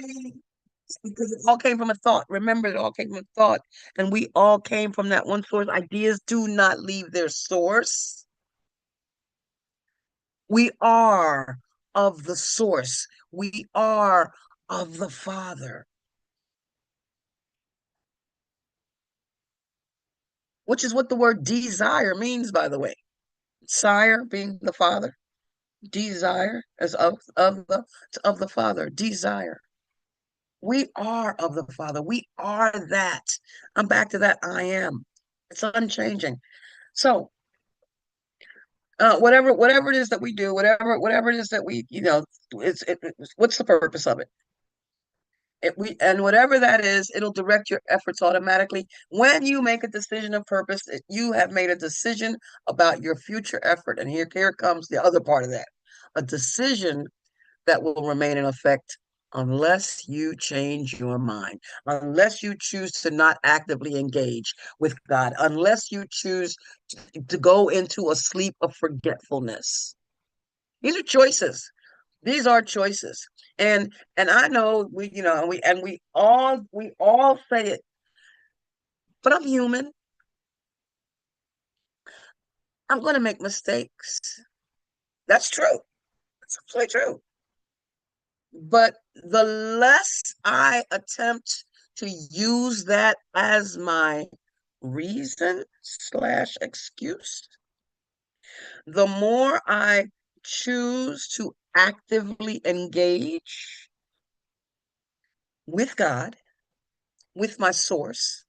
because it all came from a thought. Remember, it all came from a thought, and we all came from that one source. Ideas do not leave their source. We are of the source. We are of the Father, which is what the word desire means, by the way. Sire being the Father, desire as of the Father, desire. We are of the Father. We are that. I'm back to that I am. It's unchanging. So whatever it is that we do, whatever it is that we, what's the purpose of it? And whatever that is, it'll direct your efforts automatically. When you make a decision of purpose, you have made a decision about your future effort. And here comes the other part of that. A decision that will remain in effect unless you change your mind, unless you choose to not actively engage with God, unless you choose to go into a sleep of forgetfulness. These are choices. These are choices. And I know we, we all say it, but I'm human. I'm going to make mistakes. That's true. That's absolutely true. But the less I attempt to use that as my reason slash excuse, the more I choose to actively engage with God, with my source,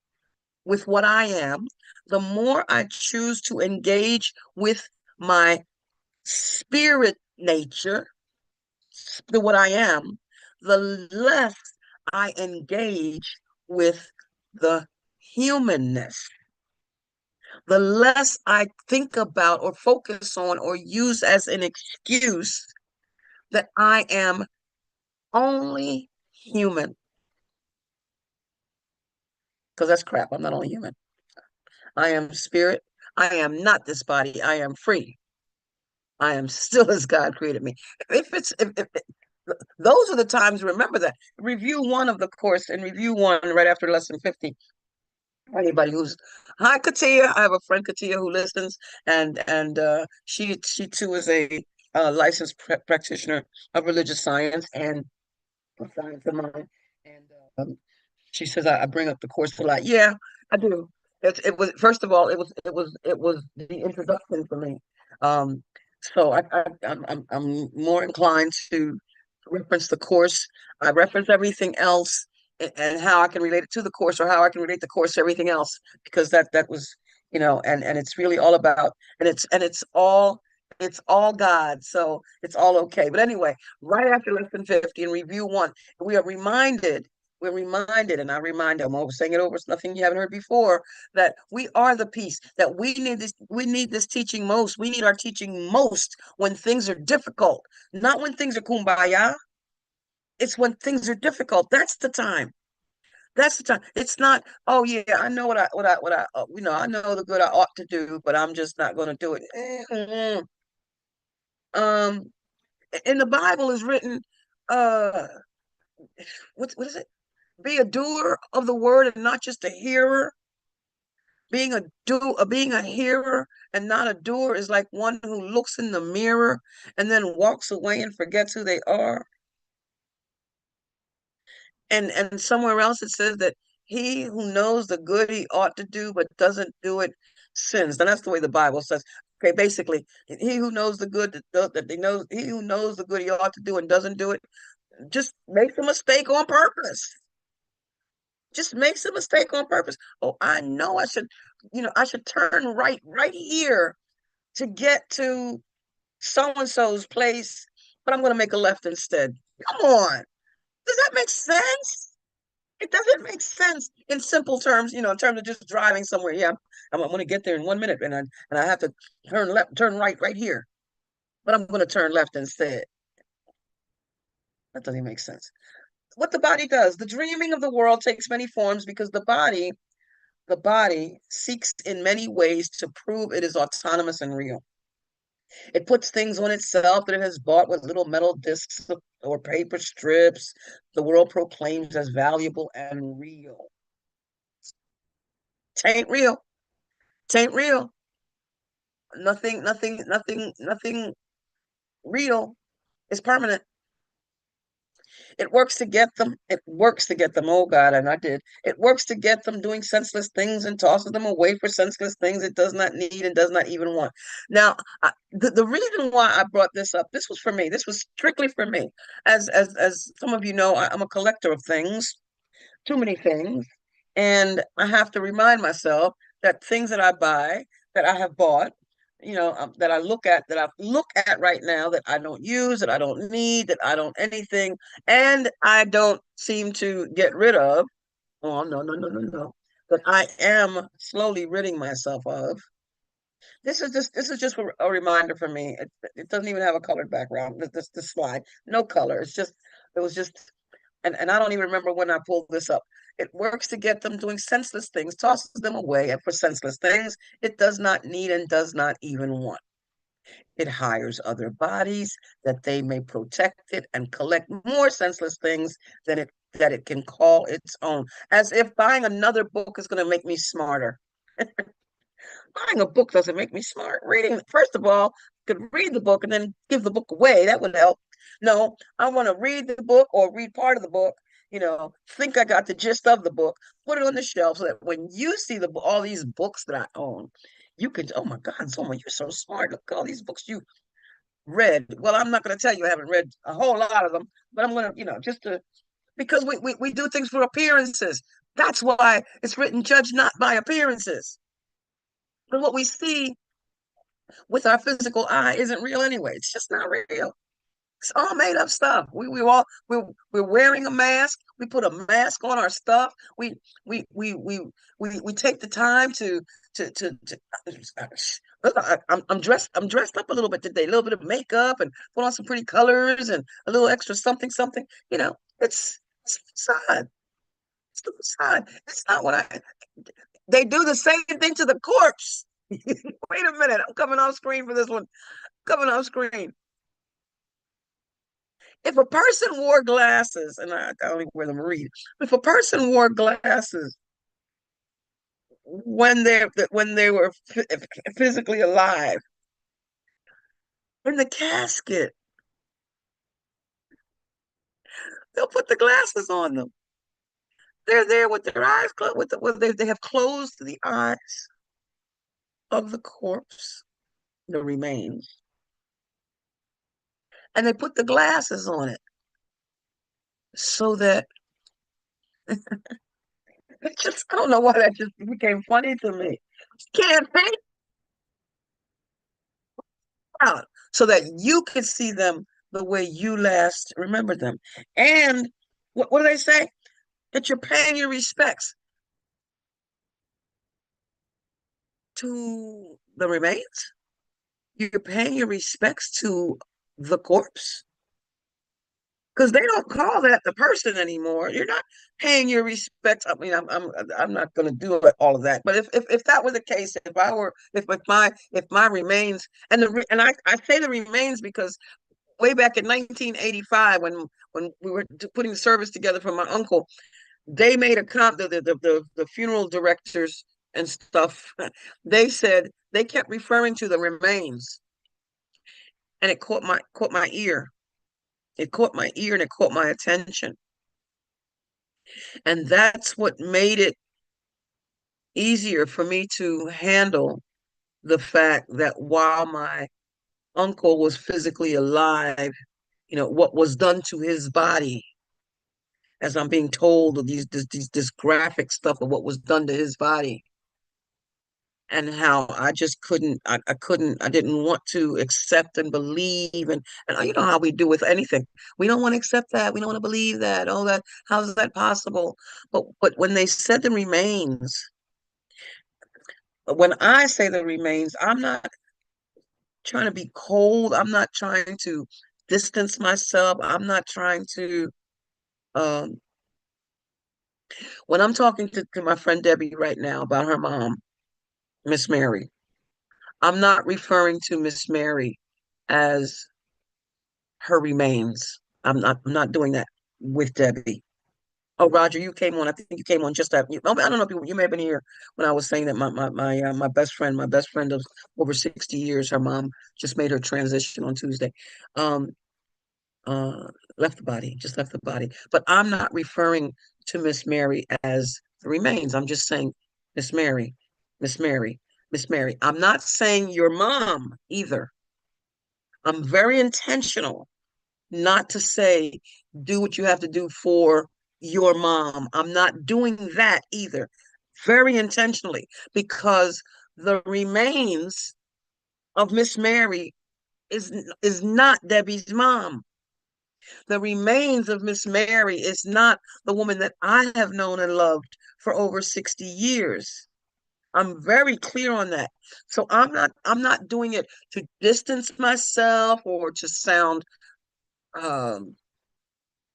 with what I am, the more I choose to engage with my spirit nature, what I am, the less I engage with the humanness, the less I think about or focus on or use as an excuse that I am only human. Because that's crap. I'm not only human. I am spirit. I am not this body. I am free. I am still as God created me. If those are the times, remember that. Review one of the course and review one right after lesson 50. Anybody who's hi Katia, I have a friend Katia who listens, and she too is a licensed practitioner of religious science and science of mind. And she says I bring up the course a lot. Yeah, I do. It was first of all, it was the introduction for me. Um, so I'm more inclined to reference the course. I reference everything else and how I can relate it to the course or how I can relate the course to everything else because that was and it's really all about and it's all God, so it's all okay. But anyway, right after lesson 50 and review one, we are reminded we're reminded, and I remind them, I'm saying it over, it's nothing you haven't heard before, that we are the peace, that we need this teaching most. We need our teaching most when things are difficult, not when things are kumbaya. It's when things are difficult. That's the time. That's the time. It's not, oh yeah, I know I know the good I ought to do, but I'm just not going to do it. Um, in the Bible is written, uh, what is it? Be a doer of the word and not just a hearer. Being a hearer and not a doer is like one who looks in the mirror and then walks away and forgets who they are. And somewhere else it says that he who knows the good he ought to do but doesn't do it sins. And that's the way the Bible says. Okay, basically, he who knows the good that they know, he who knows the good he ought to do and doesn't do it, just makes a mistake on purpose. Just makes a mistake on purpose. Oh, I know I should turn right here to get to so and so's place, but I'm going to make a left instead. Come on, does that make sense? It doesn't make sense in simple terms, in terms of just driving somewhere. Yeah, I'm going to get there in 1 minute, and I have to turn right here, but I'm going to turn left instead. That doesn't make sense. What the body does, the dreaming of the world takes many forms because the body seeks in many ways to prove it is autonomous and real. It puts things on itself that it has bought with little metal discs or paper strips the world proclaims as valuable and real. Tain't real. Tain't real. Nothing real is permanent. It works to get them. It works to get them. Oh God, and I did. It works to get them doing senseless things and tosses them away for senseless things it does not need and does not even want. Now, the reason why I brought this up, this was for me. This was strictly for me. As some of you know, I'm a collector of things, too many things, and I have to remind myself that things that I buy, that I have bought, that I look at right now that I don't use, that I don't need, that I don't anything, and I don't seem to get rid of. Oh no, no, no, no, no. That I am slowly ridding myself of. This is just a reminder for me. It doesn't even have a colored background. This slide, no color. It was just and I don't even remember when I pulled this up. It works to get them doing senseless things, tosses them away for senseless things it does not need and does not even want. It hires other bodies that they may protect it and collect more senseless things than it that it can call its own, as if buying another book is going to make me smarter. Buying a book doesn't make me smart. Reading, first of all, could read the book and then give the book away. That would help. No, I want to read the book or read part of the book, think I got the gist of the book, put it on the shelf so that when you see all these books that I own, you can, oh my God, Zulma, you're so smart. Look at all these books you read. Well, I'm not going to tell you I haven't read a whole lot of them, but I'm going to, just to, because we do things for appearances. That's why it's written, judge not by appearances. But what we see with our physical eye isn't real anyway. It's just not real. It's all made up stuff. We're wearing a mask. We put a mask on our stuff. We take the time to I'm dressed up a little bit today. A little bit of makeup and put on some pretty colors and a little extra something something. It's facade. It's the facade. It's not what I. They do the same thing to the corpse. Wait a minute. I'm coming off screen for this one. Coming off screen. If a person wore glasses, and I only wear them to read, if a person wore glasses when they were physically alive, in the casket, they'll put the glasses on them. They're there with their eyes closed. They have closed the eyes of the corpse, the remains, and they put the glasses on it so that I don't know why that just became funny to me. Can't think out so that you could see them the way you last remembered them. And what do they say? That you're paying your respects to the remains. You're paying your respects to the corpse. Because they don't call that the person anymore. You're not paying your respects. I mean, I'm not going to do all of that. But if that were the case, if my remains and I say the remains because way back in 1985 when we were putting the service together for my uncle, they made the funeral directors and stuff. They said they kept referring to the remains, and it caught my ear. It caught my ear and it caught my attention. And that's what made it easier for me to handle the fact that while my uncle was physically alive, what was done to his body, as I'm being told of this graphic stuff of what was done to his body, and how I just I didn't want to accept and believe, and you know how we do with anything. We don't want to accept that. We don't want to believe that. Oh, how's that possible? But when they said the remains, when I say the remains, I'm not trying to be cold. I'm not trying to distance myself. I'm not trying to um when I'm talking to my friend Debbie right now about her mom, Miss Mary, I'm not referring to Miss Mary as her remains. I'm not doing that with Debbie. Oh, Roger, you came on. I think you came on just after. I don't know if you may have been here when I was saying that my best friend of over 60 years, her mom just made her transition on Tuesday. Um, uh, left the body, just left the body. But I'm not referring to Miss Mary as the remains. I'm just saying Miss Mary, Miss Mary, Miss Mary. I'm not saying your mom either. I'm very intentional not to say do what you have to do for your mom. I'm not doing that either. Very intentionally, because the remains of Miss Mary is not Debbie's mom. The remains of Miss Mary is not the woman that I have known and loved for over 60 years. I'm very clear on that. So I'm not doing it to distance myself or to sound um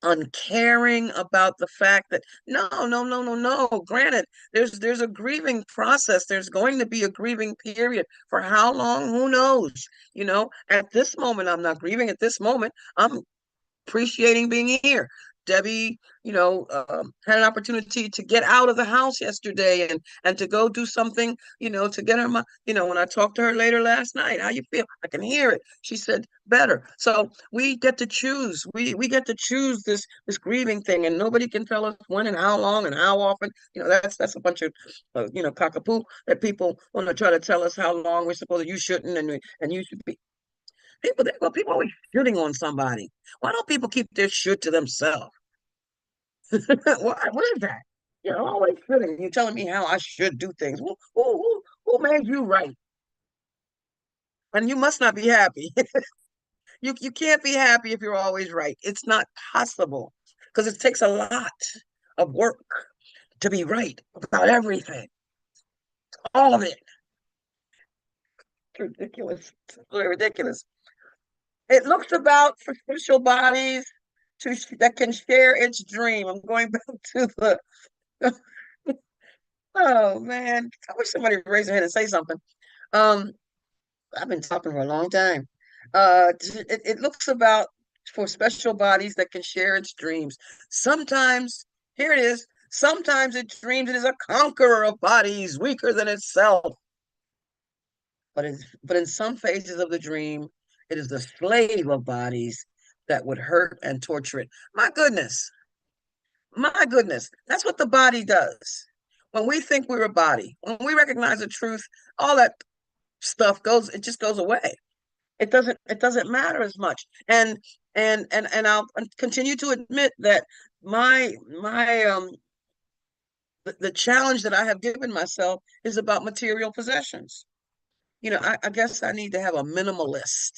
uncaring about the fact that no, no, no, no, no. Granted, there's a grieving process. There's going to be a grieving period. For how long? Who knows? At this moment, I'm not grieving. At this moment, I'm appreciating being here. Debbie, had an opportunity to get out of the house yesterday and to go do something, to get her. When I talked to her later last night, how you feel? I can hear it. She said better. So we get to choose. We get to choose this grieving thing, and nobody can tell us when and how long and how often. That's a bunch of cockapoo that people want to try to tell us how long we're supposed to. You shouldn't, and you should be. People always shooting on somebody. Why don't people keep their shit to themselves? What is that? You're always shooting. You're telling me how I should do things. Who made you right? And you must not be happy. You can't be happy if you're always right. It's not possible because it takes a lot of work to be right about everything, all of it. It's ridiculous. It's really ridiculous. It looks about for spiritual bodies that can share its dream. I'm going back to the. Oh man, I wish somebody would raise their hand and say something. Um, I've been talking for a long time. It looks about for special bodies that can share its dreams. Sometimes, here it is. Sometimes it dreams it is a conqueror of bodies, weaker than itself. But in some phases of the dream, it is the slave of bodies that would hurt and torture it. My goodness, that's what the body does. When we think we're a body, when we recognize the truth, all that stuff it just goes away. It doesn't matter as much. And I'll continue to admit that my the challenge that I have given myself is about material possessions. I guess I need to have a minimalist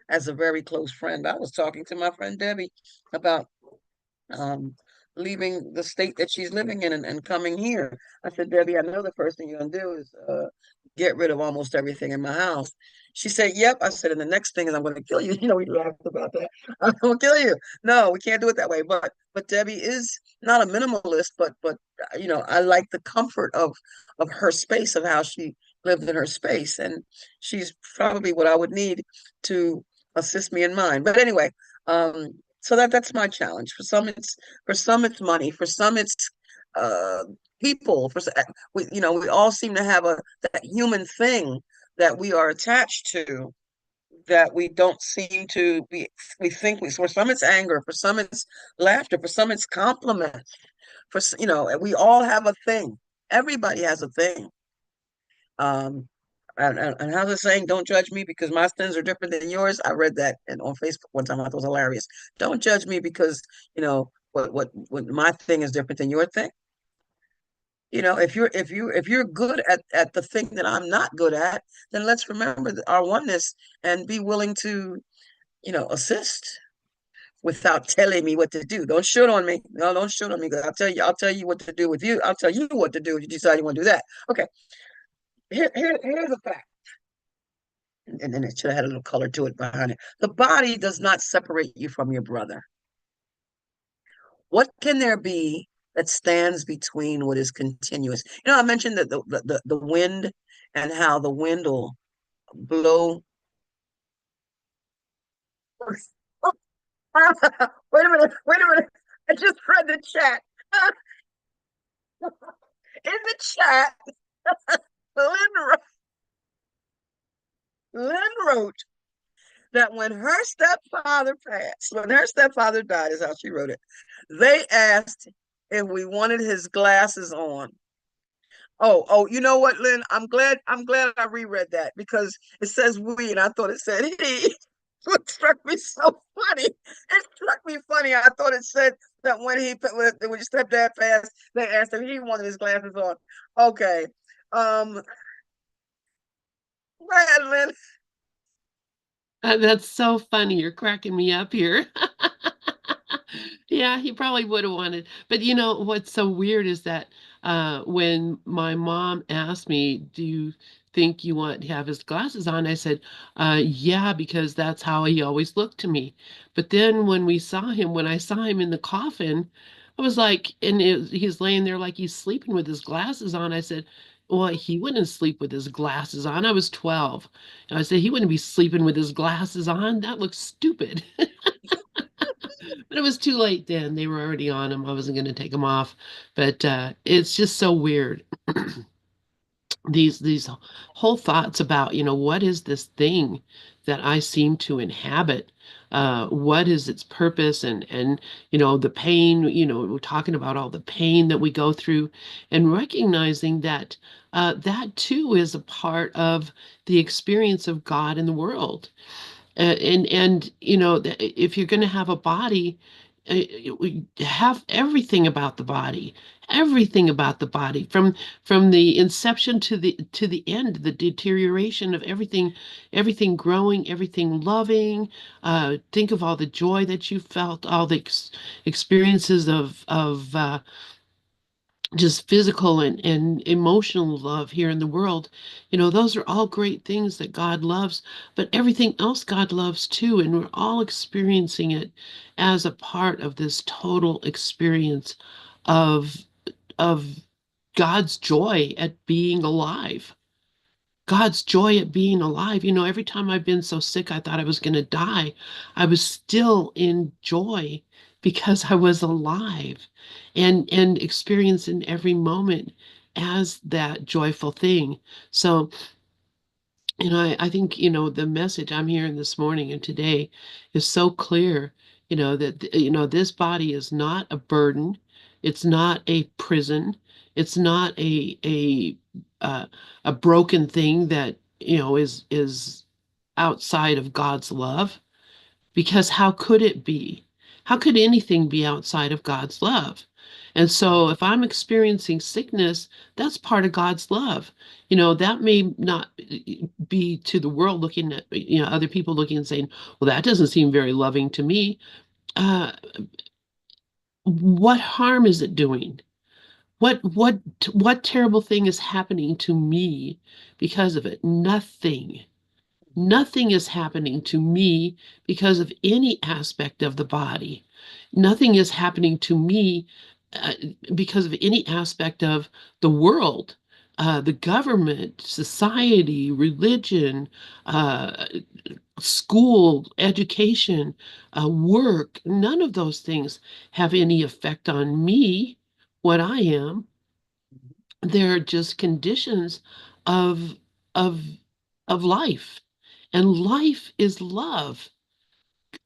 as a very close friend. I was talking to my friend Debbie about um, leaving the state that she's living in and coming here. I said, Debbie, I know the first thing you're going to do is get rid of almost everything in my house. She said, yep. I said, and the next thing is I'm going to kill you. We laughed about that. I'm going to kill you. No, we can't do it that way. But Debbie is not a minimalist, but I like the comfort of her space, of how she lived in her space. And she's probably what I would need to assist me in mine. But anyway, so that's my challenge. For some it's money. For some it's uh, people. We all seem to have that human thing that we are attached to that we don't seem to be. We think for some it's anger. For some it's laughter. For some it's compliments. We all have a thing. Everybody has a thing. Um, and how's it saying? Don't judge me because my sins are different than yours. I read that on Facebook one time. I thought it was hilarious. Don't judge me because what my thing is different than your thing. If you're good at the thing that I'm not good at, then let's remember our oneness and be willing to assist without telling me what to do. Don't shoot on me. No, don't shoot on me because I'll tell you what to do with you. I'll tell you what to do if you decide you want to do that. Okay. Here's a fact. And then it should have had a little color to it behind it. The body does not separate you from your brother. What can there be that stands between what is continuous? I mentioned that the wind and how the wind will blow. Wait a minute. Wait a minute. I just read the chat. In the chat, Lynn wrote that when her stepfather died, is how she wrote it, they asked if we wanted his glasses on. Oh, you know what, Lynn? I'm glad I reread that because it says we, and I thought it said he. What struck me so funny. It struck me funny. I thought it said that when your stepdad passed, they asked if he wanted his glasses on. Okay. Go ahead, Lynn. That's so funny. You're cracking me up here. Yeah, he probably would have wanted. But you know what's so weird is that when my mom asked me, "Do you think you want to have his glasses on?" I said, "Yeah, because that's how he always looked to me." But then when I saw him in the coffin, I was like, he's laying there like he's sleeping with his glasses on. I said, "Well, he wouldn't sleep with his glasses on." I was 12. And I said, "He wouldn't be sleeping with his glasses on. That looks stupid." But it was too late then. They were already on him. I wasn't going to take them off. But it's just so weird. These whole thoughts about, what is this thing that I seem to inhabit? What is its purpose? And the pain, we're talking about all the pain that we go through and recognizing that that too is a part of the experience of God in the world. And if you're going to have a body, have everything about the body, from the inception to the end, the deterioration of everything growing, everything loving. Think of all the joy that you felt, all the experiences of just physical and emotional love here in the world. Those are all great things that God loves, but everything else God loves too. And we're all experiencing it as a part of this total experience of, of God's joy at being alive. God's joy at being alive. Every time I've been so sick, I thought I was going to die. I was still in joy because I was alive and experiencing every moment as that joyful thing. So, I think, the message I'm hearing this morning and today is so clear, that, this body is not a burden. It's not a prison. It's not a broken thing that, is outside of God's love. Because how could it be? How could anything be outside of God's love? And so if I'm experiencing sickness, that's part of God's love. That may not be to the world looking at, other people looking and saying, well, that doesn't seem very loving to me. Uh, what harm is it doing? What terrible thing is happening to me because of it? Nothing. Nothing is happening to me because of any aspect of the body. Nothing is happening to me uh, because of any aspect of the world, the government, society, religion, uh, school, education, work. None of those things have any effect on me, what I am. They're just conditions of of of life. And life is love.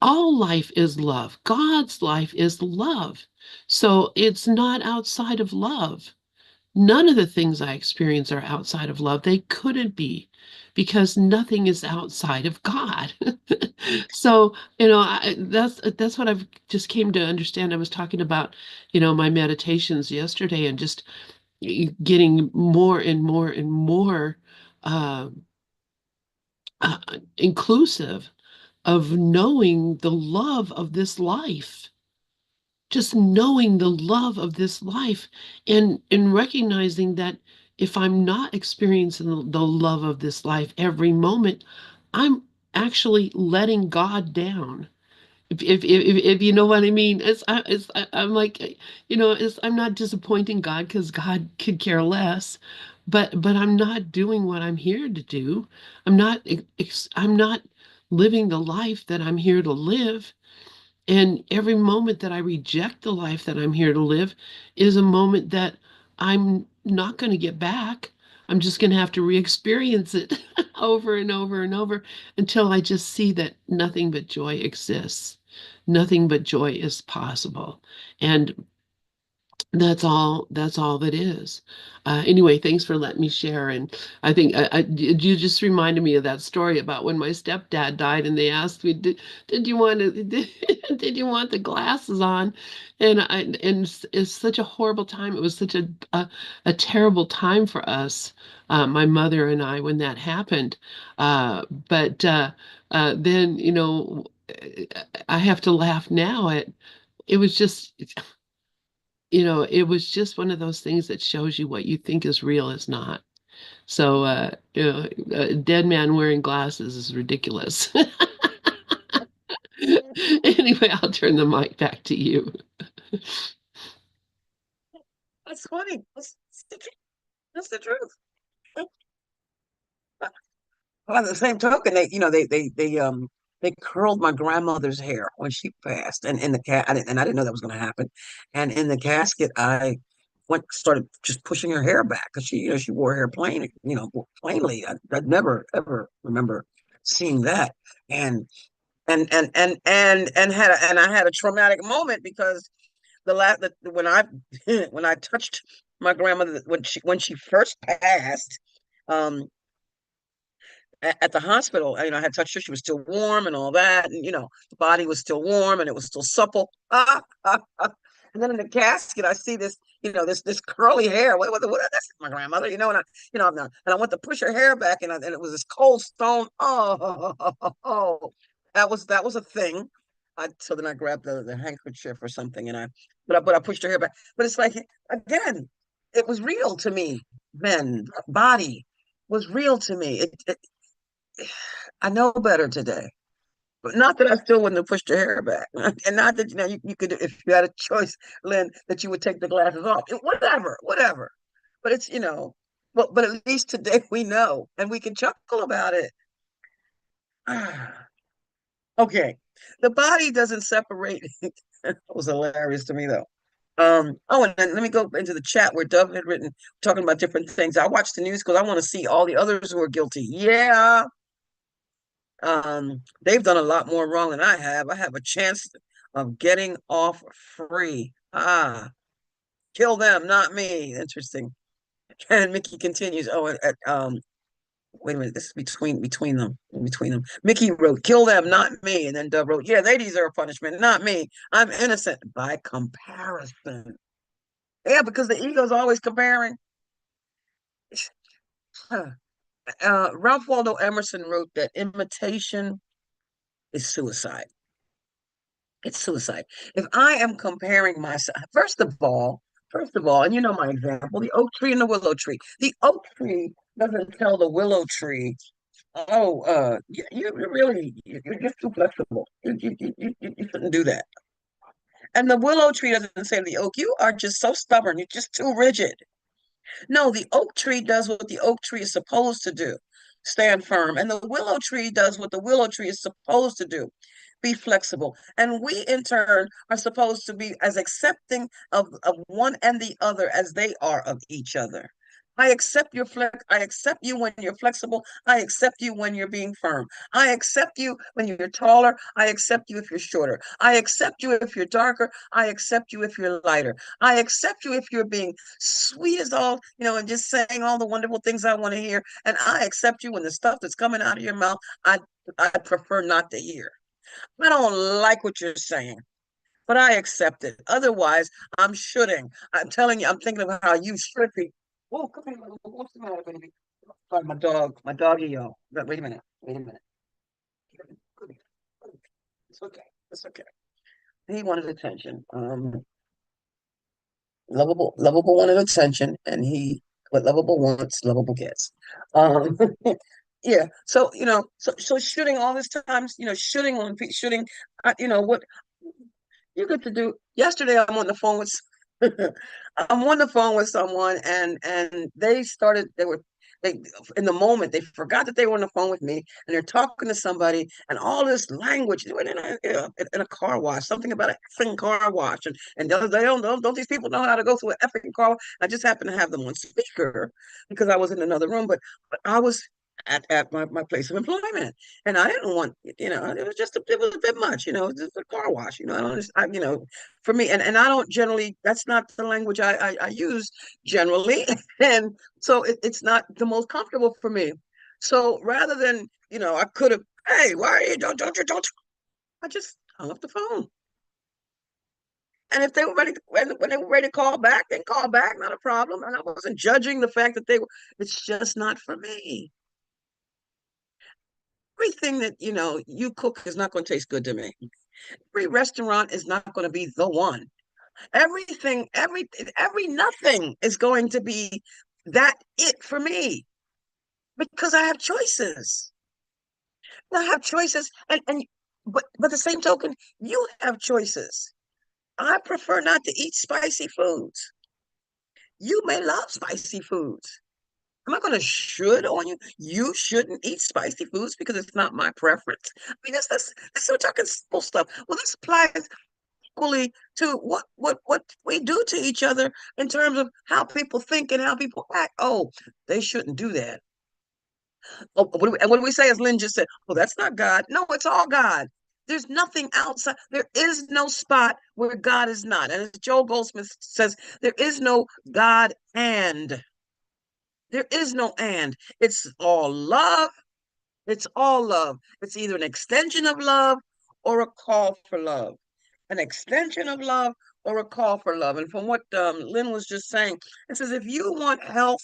All life is love. God's life is love. So it's not outside of love. None of the things I experience are outside of love. They couldn't be because nothing is outside of God. So, that's what I've just came to understand. I was talking about, my meditations yesterday and just getting more and more and more uh, uh, inclusive of knowing the love of this life, just knowing the love of this life and recognizing that if I'm not experiencing the love of this life every moment, I'm actually letting God down. If you know what I mean, I'm like, I'm not disappointing God because God could care less, but I'm not doing what I'm here to do. I'm not living the life that I'm here to live. And every moment that I reject the life that I'm here to live is a moment that I'm not going to get back. I'm just going to have to re-experience it over and over and over until I just see that nothing but joy exists. Nothing but joy is possible. And that's all that is. Anyway, thanks for letting me share. And I think you just reminded me of that story about when my stepdad died and they asked me, did you want to, did you want the glasses on? And it's such a horrible time. It was such a terrible time for us, my mother and I, when that happened. But then, I have to laugh now at it was just, it was just one of those things that shows you what you think is real is not. So, a dead man wearing glasses is ridiculous. Anyway, I'll turn the mic back to you. That's funny. That's the truth. By the same token, they curled my grandmother's hair when she passed, and in the and I didn't know that was going to happen. And in the casket, I started just pushing her hair back because she wore her hair plainly. I'd never ever remember seeing that, and and I had a traumatic moment because when I when I touched my grandmother when she first passed. Um, at the hospital, I had touched her. She was still warm and all that. And, the body was still warm and it was still supple. And then in the casket, I see this, this curly hair. That's my grandmother, and I went to push her hair back and it was this cold stone. Oh, that was a thing. So then I grabbed the handkerchief or something but I pushed her hair back. But it's like, again, it was real to me then. That body was real to me. I know better today. But not that I still wouldn't have pushed your hair back. And not that you could, if you had a choice, Lynn, that you would take the glasses off. Whatever. But it's, but at least today we know and we can chuckle about it. Okay. The body doesn't separate. That was hilarious to me though. And then let me go into the chat where Dove had written talking about different things. I watched the news because I want to see all the others who are guilty. Yeah, they've done a lot more wrong than I have. I have a chance of getting off free. Kill them, not me. Interesting. And Mickey continues. Wait a minute. This is between them. Between them. Mickey wrote, "Kill them, not me." And then Dove wrote, "Yeah, they deserve punishment, not me. I'm innocent by comparison." Yeah, because the ego's always comparing. Ralph Waldo Emerson wrote that imitation is suicide. It's suicide. If I am comparing myself, first of all, and you know my example, the oak tree and the willow tree. The oak tree doesn't tell the willow tree, "Oh, you're just too flexible. You shouldn't do that." And the willow tree doesn't say to the oak, "You are just so stubborn. You're just too rigid." No, the oak tree does what the oak tree is supposed to do, stand firm. And the willow tree does what the willow tree is supposed to do, be flexible. And we, in turn, are supposed to be as accepting of one and the other as they are of each other. I accept you when you're flexible. I accept you when you're being firm. I accept you when you're taller. I accept you if you're shorter. I accept you if you're darker. I accept you if you're lighter. I accept you if you're being sweet as all, and just saying all the wonderful things I want to hear. And I accept you when the stuff that's coming out of your mouth, I prefer not to hear. I don't like what you're saying, but I accept it. Otherwise, I'm shooting. I'm telling you, I'm thinking of how you should be. Oh, come here. What's the matter, baby? Sorry, my doggy, yo. Wait a minute. Wait a minute. It's okay. It's okay. He wanted attention. Lovable wanted attention, and what lovable wants, lovable gets. Um, yeah. So so shooting all this time, shooting on shooting. What you get to do. Yesterday, I'm on the phone with. I'm on the phone with someone, and they in the moment they forgot that they were on the phone with me, and they're talking to somebody, and all this language in a car wash, something about an effing car wash, and don't these people know how to go through an effing car wash? I just happened to have them on speaker because I was in another room, but I was at my place of employment, and I didn't want, it was a bit much, just a car wash, I don't just, for me, and I don't generally, that's not the language I use generally, and so it's not the most comfortable for me. So rather than, I could have, "Hey, why are you don't," I just hung up the phone. And if they were ready, when they were ready to call back, then call back, not a problem. And I wasn't judging the fact that it's just not for me. Everything that you cook is not going to taste good to me. Every restaurant is not going to be the one. Everything, every nothing is going to be that it for me because I have choices. I have choices, and but the same token, you have choices. I prefer not to eat spicy foods. You may love spicy foods. I'm not going to should on you. You shouldn't eat spicy foods because it's not my preference. I mean, that's we're talking simple stuff. Well, this applies equally to what we do to each other in terms of how people think and how people act. Oh, they shouldn't do that. Oh, and what do we say, as Lynn just said? Well, that's not God. No, it's all God. There's nothing outside. There is no spot where God is not. And as Joel Goldsmith says, there is no God and. There is no and. It's all love. It's all love. It's either an extension of love or a call for love. An extension of love or a call for love. And from what Lynn was just saying, it says if you want health,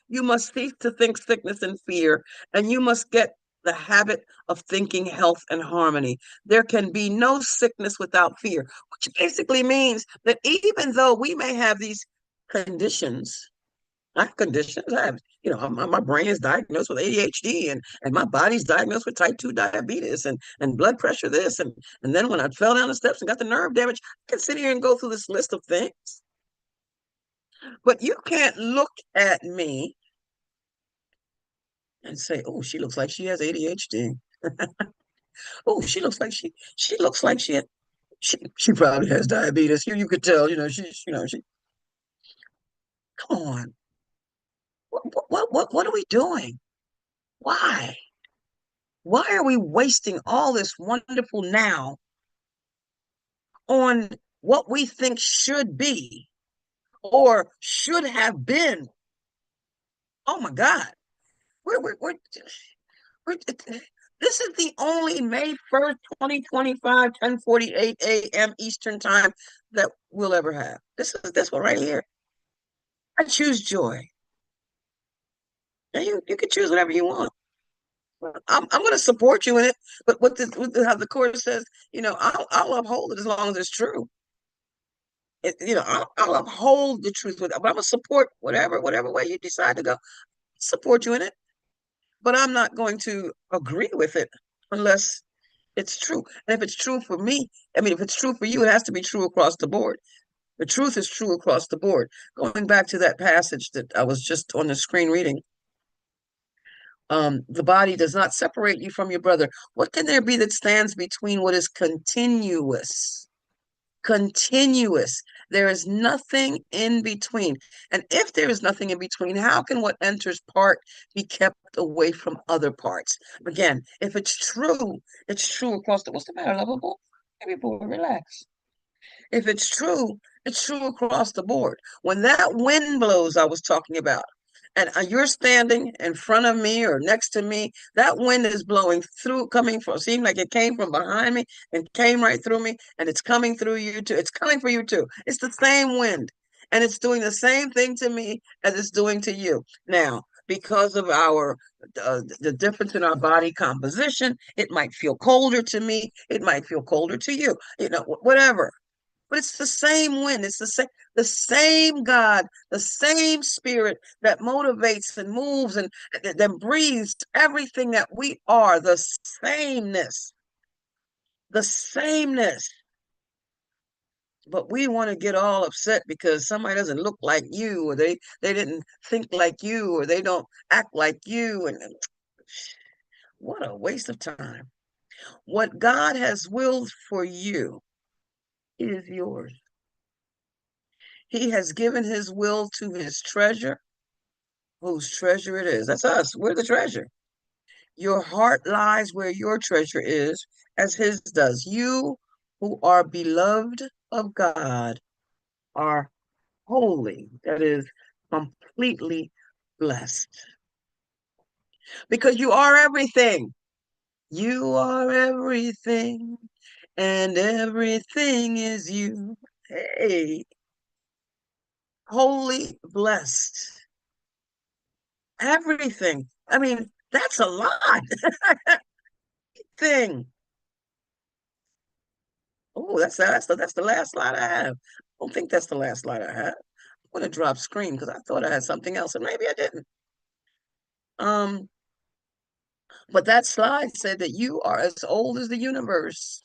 you must cease to think sickness and fear, and you must get the habit of thinking health and harmony. There can be no sickness without fear, which basically means that even though we may have these conditions, I have conditions. I have, my brain is diagnosed with ADHD and my body's diagnosed with type 2 diabetes and blood pressure this. And then when I fell down the steps and got the nerve damage, I can sit here and go through this list of things. But you can't look at me and say, oh, she looks like she has ADHD. Oh, she looks like she probably has diabetes. You could tell, she come on. What are we doing? Why? Why are we wasting all this wonderful now on what we think should be or should have been? Oh my God. We're this is the only May 1st, 2025, 10:48 a.m. Eastern time that we'll ever have. This is this one right here. I choose joy. And you can choose whatever you want. I'm going to support you in it, but how the court says, I'll uphold it as long as it's true. I'll uphold the truth with it, but I'm gonna support whatever way you decide to go. Support you in it, but I'm not going to agree with it unless it's true. And if it's true for me, I mean, if it's true for you, it has to be true across the board. The truth is true across the board. Going back to that passage that I was just on the screen reading, the body does not separate you from your brother. What can there be that stands between what is continuous? Continuous. There is nothing in between. And if there is nothing in between, how can what enters part be kept away from other parts? Again, if it's true across the, what's the matter, lovable? Maybe boy, relax. If it's true across the board. When that wind blows, I was talking about, and you're standing in front of me or next to me, that wind is blowing through, coming from, seemed like it came from behind me and came right through me, and it's coming through you too. It's coming for you too. It's the same wind, and it's doing the same thing to me as it's doing to you. Now, because of the difference in our body composition, it might feel colder to me. It might feel colder to you. Whatever. But it's the same wind. It's the same God, the same spirit that motivates and moves and that breathes everything that we are, the sameness, the sameness. But we want to get all upset because somebody doesn't look like you, or they didn't think like you, or they don't act like you. And what a waste of time. What God has willed for you is yours. He has given his will to his treasure, whose treasure it is. That's us. We're the treasure. Your heart lies where your treasure is, as his does. You who are beloved of God are holy, that is, completely blessed. Because you are everything. You are everything, and everything is you. Hey, holy, blessed. Everything. I mean, that's a lot. Thing. Oh, that's the last slide I have. I don't think that's the last slide I have. I'm gonna drop screen because I thought I had something else, and maybe I didn't. Um, but that slide said that you are as old as the universe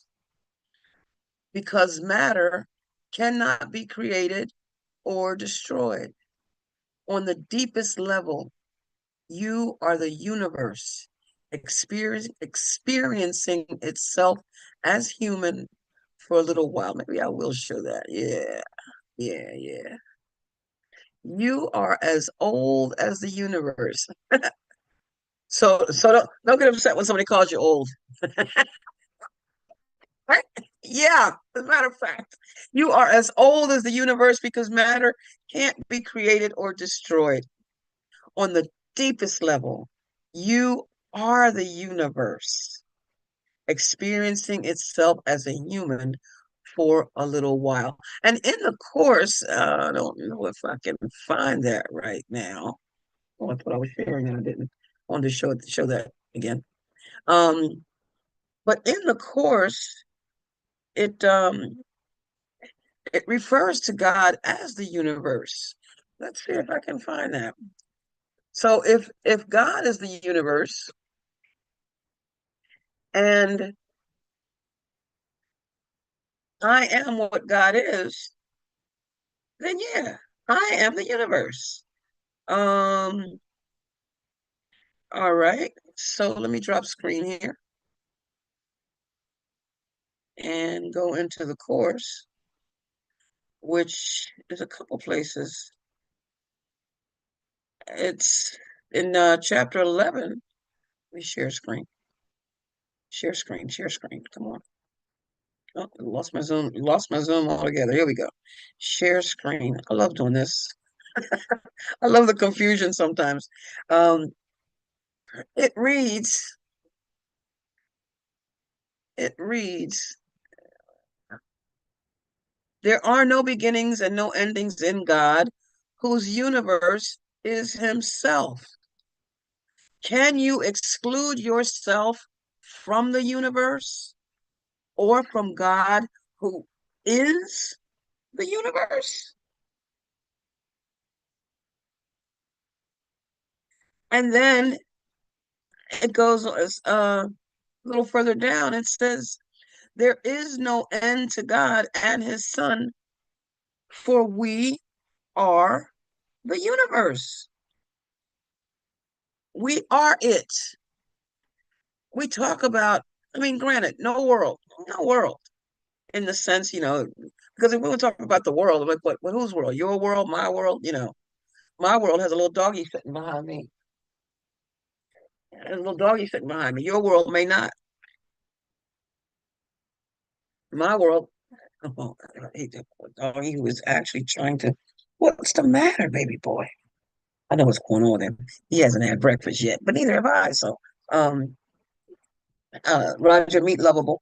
because matter cannot be created or destroyed. On the deepest level, you are the universe experiencing itself as human for a little while. Maybe I will show that. Yeah, yeah, yeah. You are as old as the universe. So don't get upset when somebody calls you old. Right? Yeah, as a matter of fact, you are as old as the universe because matter can't be created or destroyed. On the deepest level, you are the universe experiencing itself as a human for a little while. And in the course, I don't know if I can find that right now. Oh, I thought I was sharing and I didn't. I wanted to show that again. Um, but in the course, it it refers to God as the universe. Let's see if I can find that. So if God is the universe and I am what God is, then yeah, I am the universe. Um, all right. So let me drop screen here and go into the course, which is a couple places. It's in chapter 11. Let me share screen. Share screen, share screen. Come on. Oh, lost my Zoom altogether. Here we go. Share screen. I love doing this. I love the confusion sometimes. Um, it reads, it reads, there are no beginnings and no endings in God, whose universe is himself. Can you exclude yourself from the universe or from God, who is the universe? And then it goes a little further down. It says, there is no end to God and his son, for we are the universe. We are it. We talk about, I mean, granted, no world in the sense, because if we would talk about the world, like what whose world? Your world, my world, my world has a little doggy sitting behind me. There's a little doggy sitting behind me. Your world may not. My world, oh, the doggy who is actually trying to, what's the matter, baby boy? I know what's going on with him. He hasn't had breakfast yet, but neither have I. So, um, Roger, meet lovable.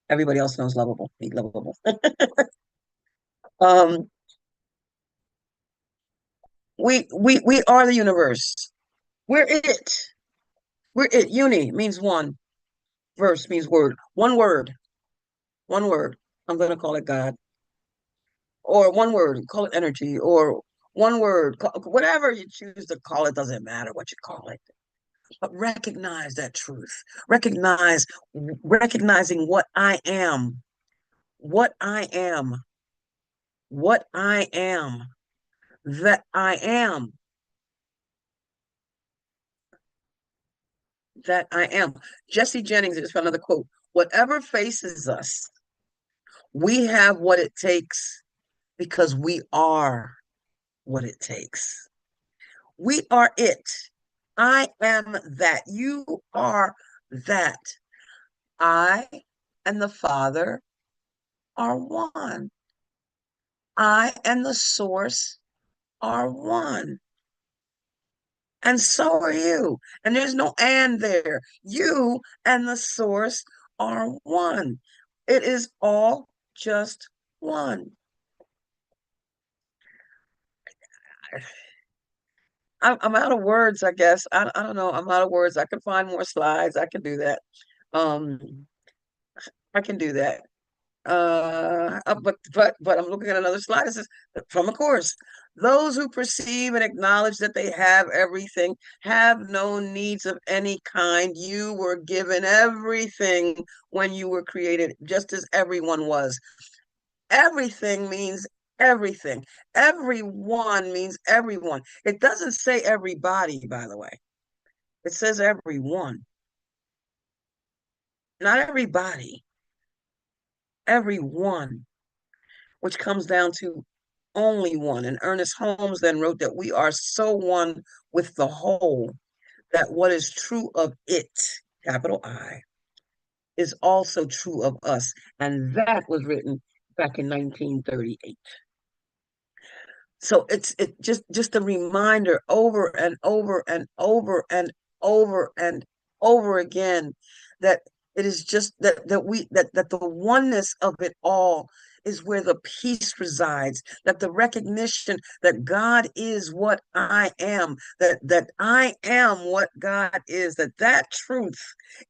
Everybody else knows lovable. Meet lovable. um, we are the universe. We're it. We're it. Uni means one. Verse means word. One word. One word. I'm gonna call it God. Or one word, call it energy, or one word, whatever you choose to call it, doesn't matter what you call it. But recognize that truth. Recognizing what I am, what I am, what I am, that I am, that I am. Jesse Jennings is another quote. Whatever faces us, we have what it takes because we are what it takes. We are it. I am that. You are that. I and the Father are one. I and the source are one. And so are you. And there's no and there. You and the source are one. It is all just one. I'm out of words, I guess. I don't know. I'm out of words. I can find more slides. I can do that. Um, I can do that. but I'm looking at another slide. It says from a course, those who perceive and acknowledge that they have everything have no needs of any kind. You were given everything when you were created, just as everyone was. Everything means everything. Everyone means everyone. It doesn't say everybody, by the way. It says everyone, not everybody, everyone, which comes down to only one. And Ernest Holmes then wrote that we are so one with the whole that what is true of it, capital I, is also true of us. And that was written back in 1938. So it just a reminder over and over and over and over and over again that it is just that the oneness of it all is where the peace resides, that the recognition that God is what I am, that I am what God is, that truth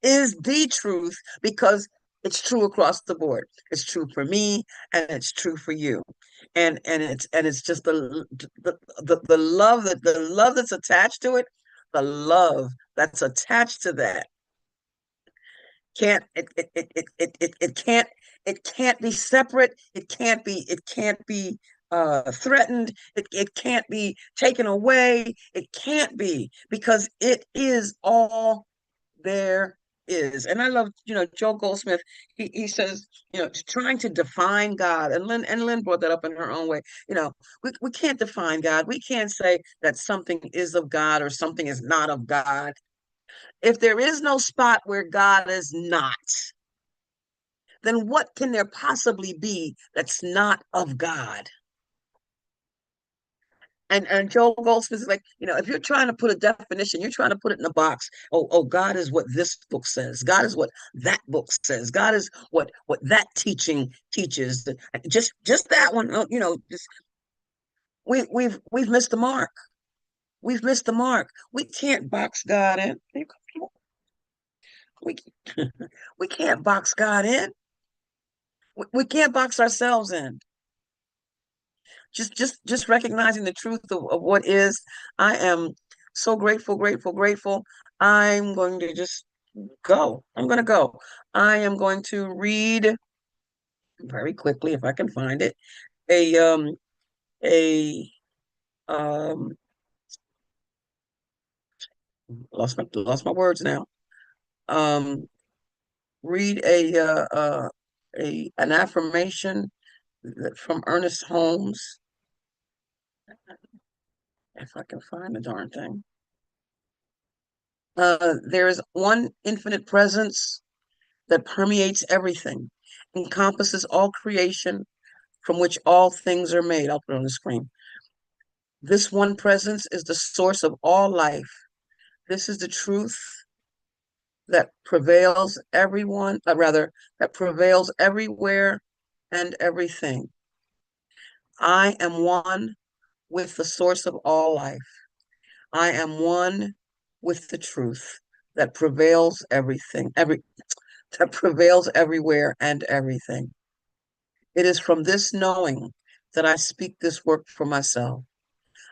is the truth because it's true across the board. It's true for me and it's true for you. And it's just the love that's attached to it, the love that's attached to that can't it can't be separate. It can't be threatened. It can't be taken away. It can't be because it is all there is. And I love, Joel Goldsmith, he says, trying to define God, and Lynn brought that up in her own way. We can't define God. We can't say that something is of God or something is not of God. If there is no spot where God is not, then what can there possibly be that's not of God? And Joel Goldsmith is like, if you're trying to put a definition, you're trying to put it in a box. Oh, God is what this book says. God is what that book says. God is what that teaching teaches. Just that one, just we've missed the mark. We've missed the mark. We can't box God in. We we can't box God in. We can't box ourselves in. Just recognizing the truth of what is. I am so grateful, grateful, grateful. I'm going to just go. I'm going to go. I am going to read very quickly, if I can find it, a a um lost my words now. Um, read an affirmation from Ernest Holmes, if I can find the darn thing. There is one infinite presence that permeates everything, encompasses all creation, from which all things are made. I'll put it on the screen. This one presence is the source of all life. This is the truth that prevails that prevails everywhere and everything. I am one with the source of all life. I am one with the truth that prevails that prevails everywhere and everything. It is from this knowing that I speak this work for myself.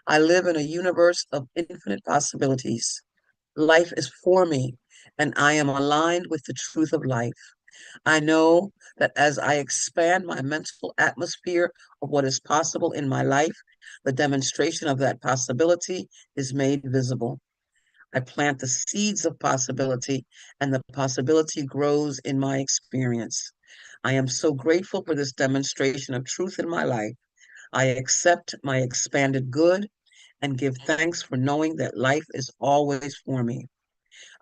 I live in a universe of infinite possibilities. Life is for me, and I am aligned with the truth of life. I know that as I expand my mental atmosphere of what is possible in my life, the demonstration of that possibility is made visible. I plant the seeds of possibility, and the possibility grows in my experience. I am so grateful for this demonstration of truth in my life. I accept my expanded good and give thanks for knowing that life is always for me.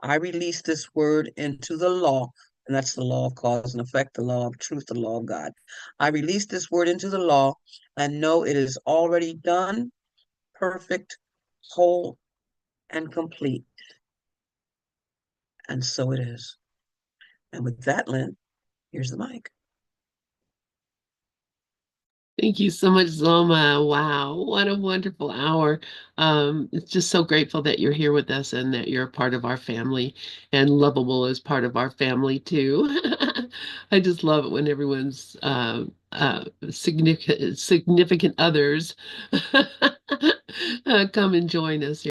I release this word into the law, and that's the law of cause and effect, the law of truth, the law of God. I release this word into the law and know it is already done, perfect, whole, and complete. And so it is. And with that, Lynn, here's the mic. Thank you so much, Zulma. Wow, what a wonderful hour. It's just so grateful that you're here with us and that you're a part of our family, and Lovable is part of our family too. I just love it when everyone's significant others come and join us here.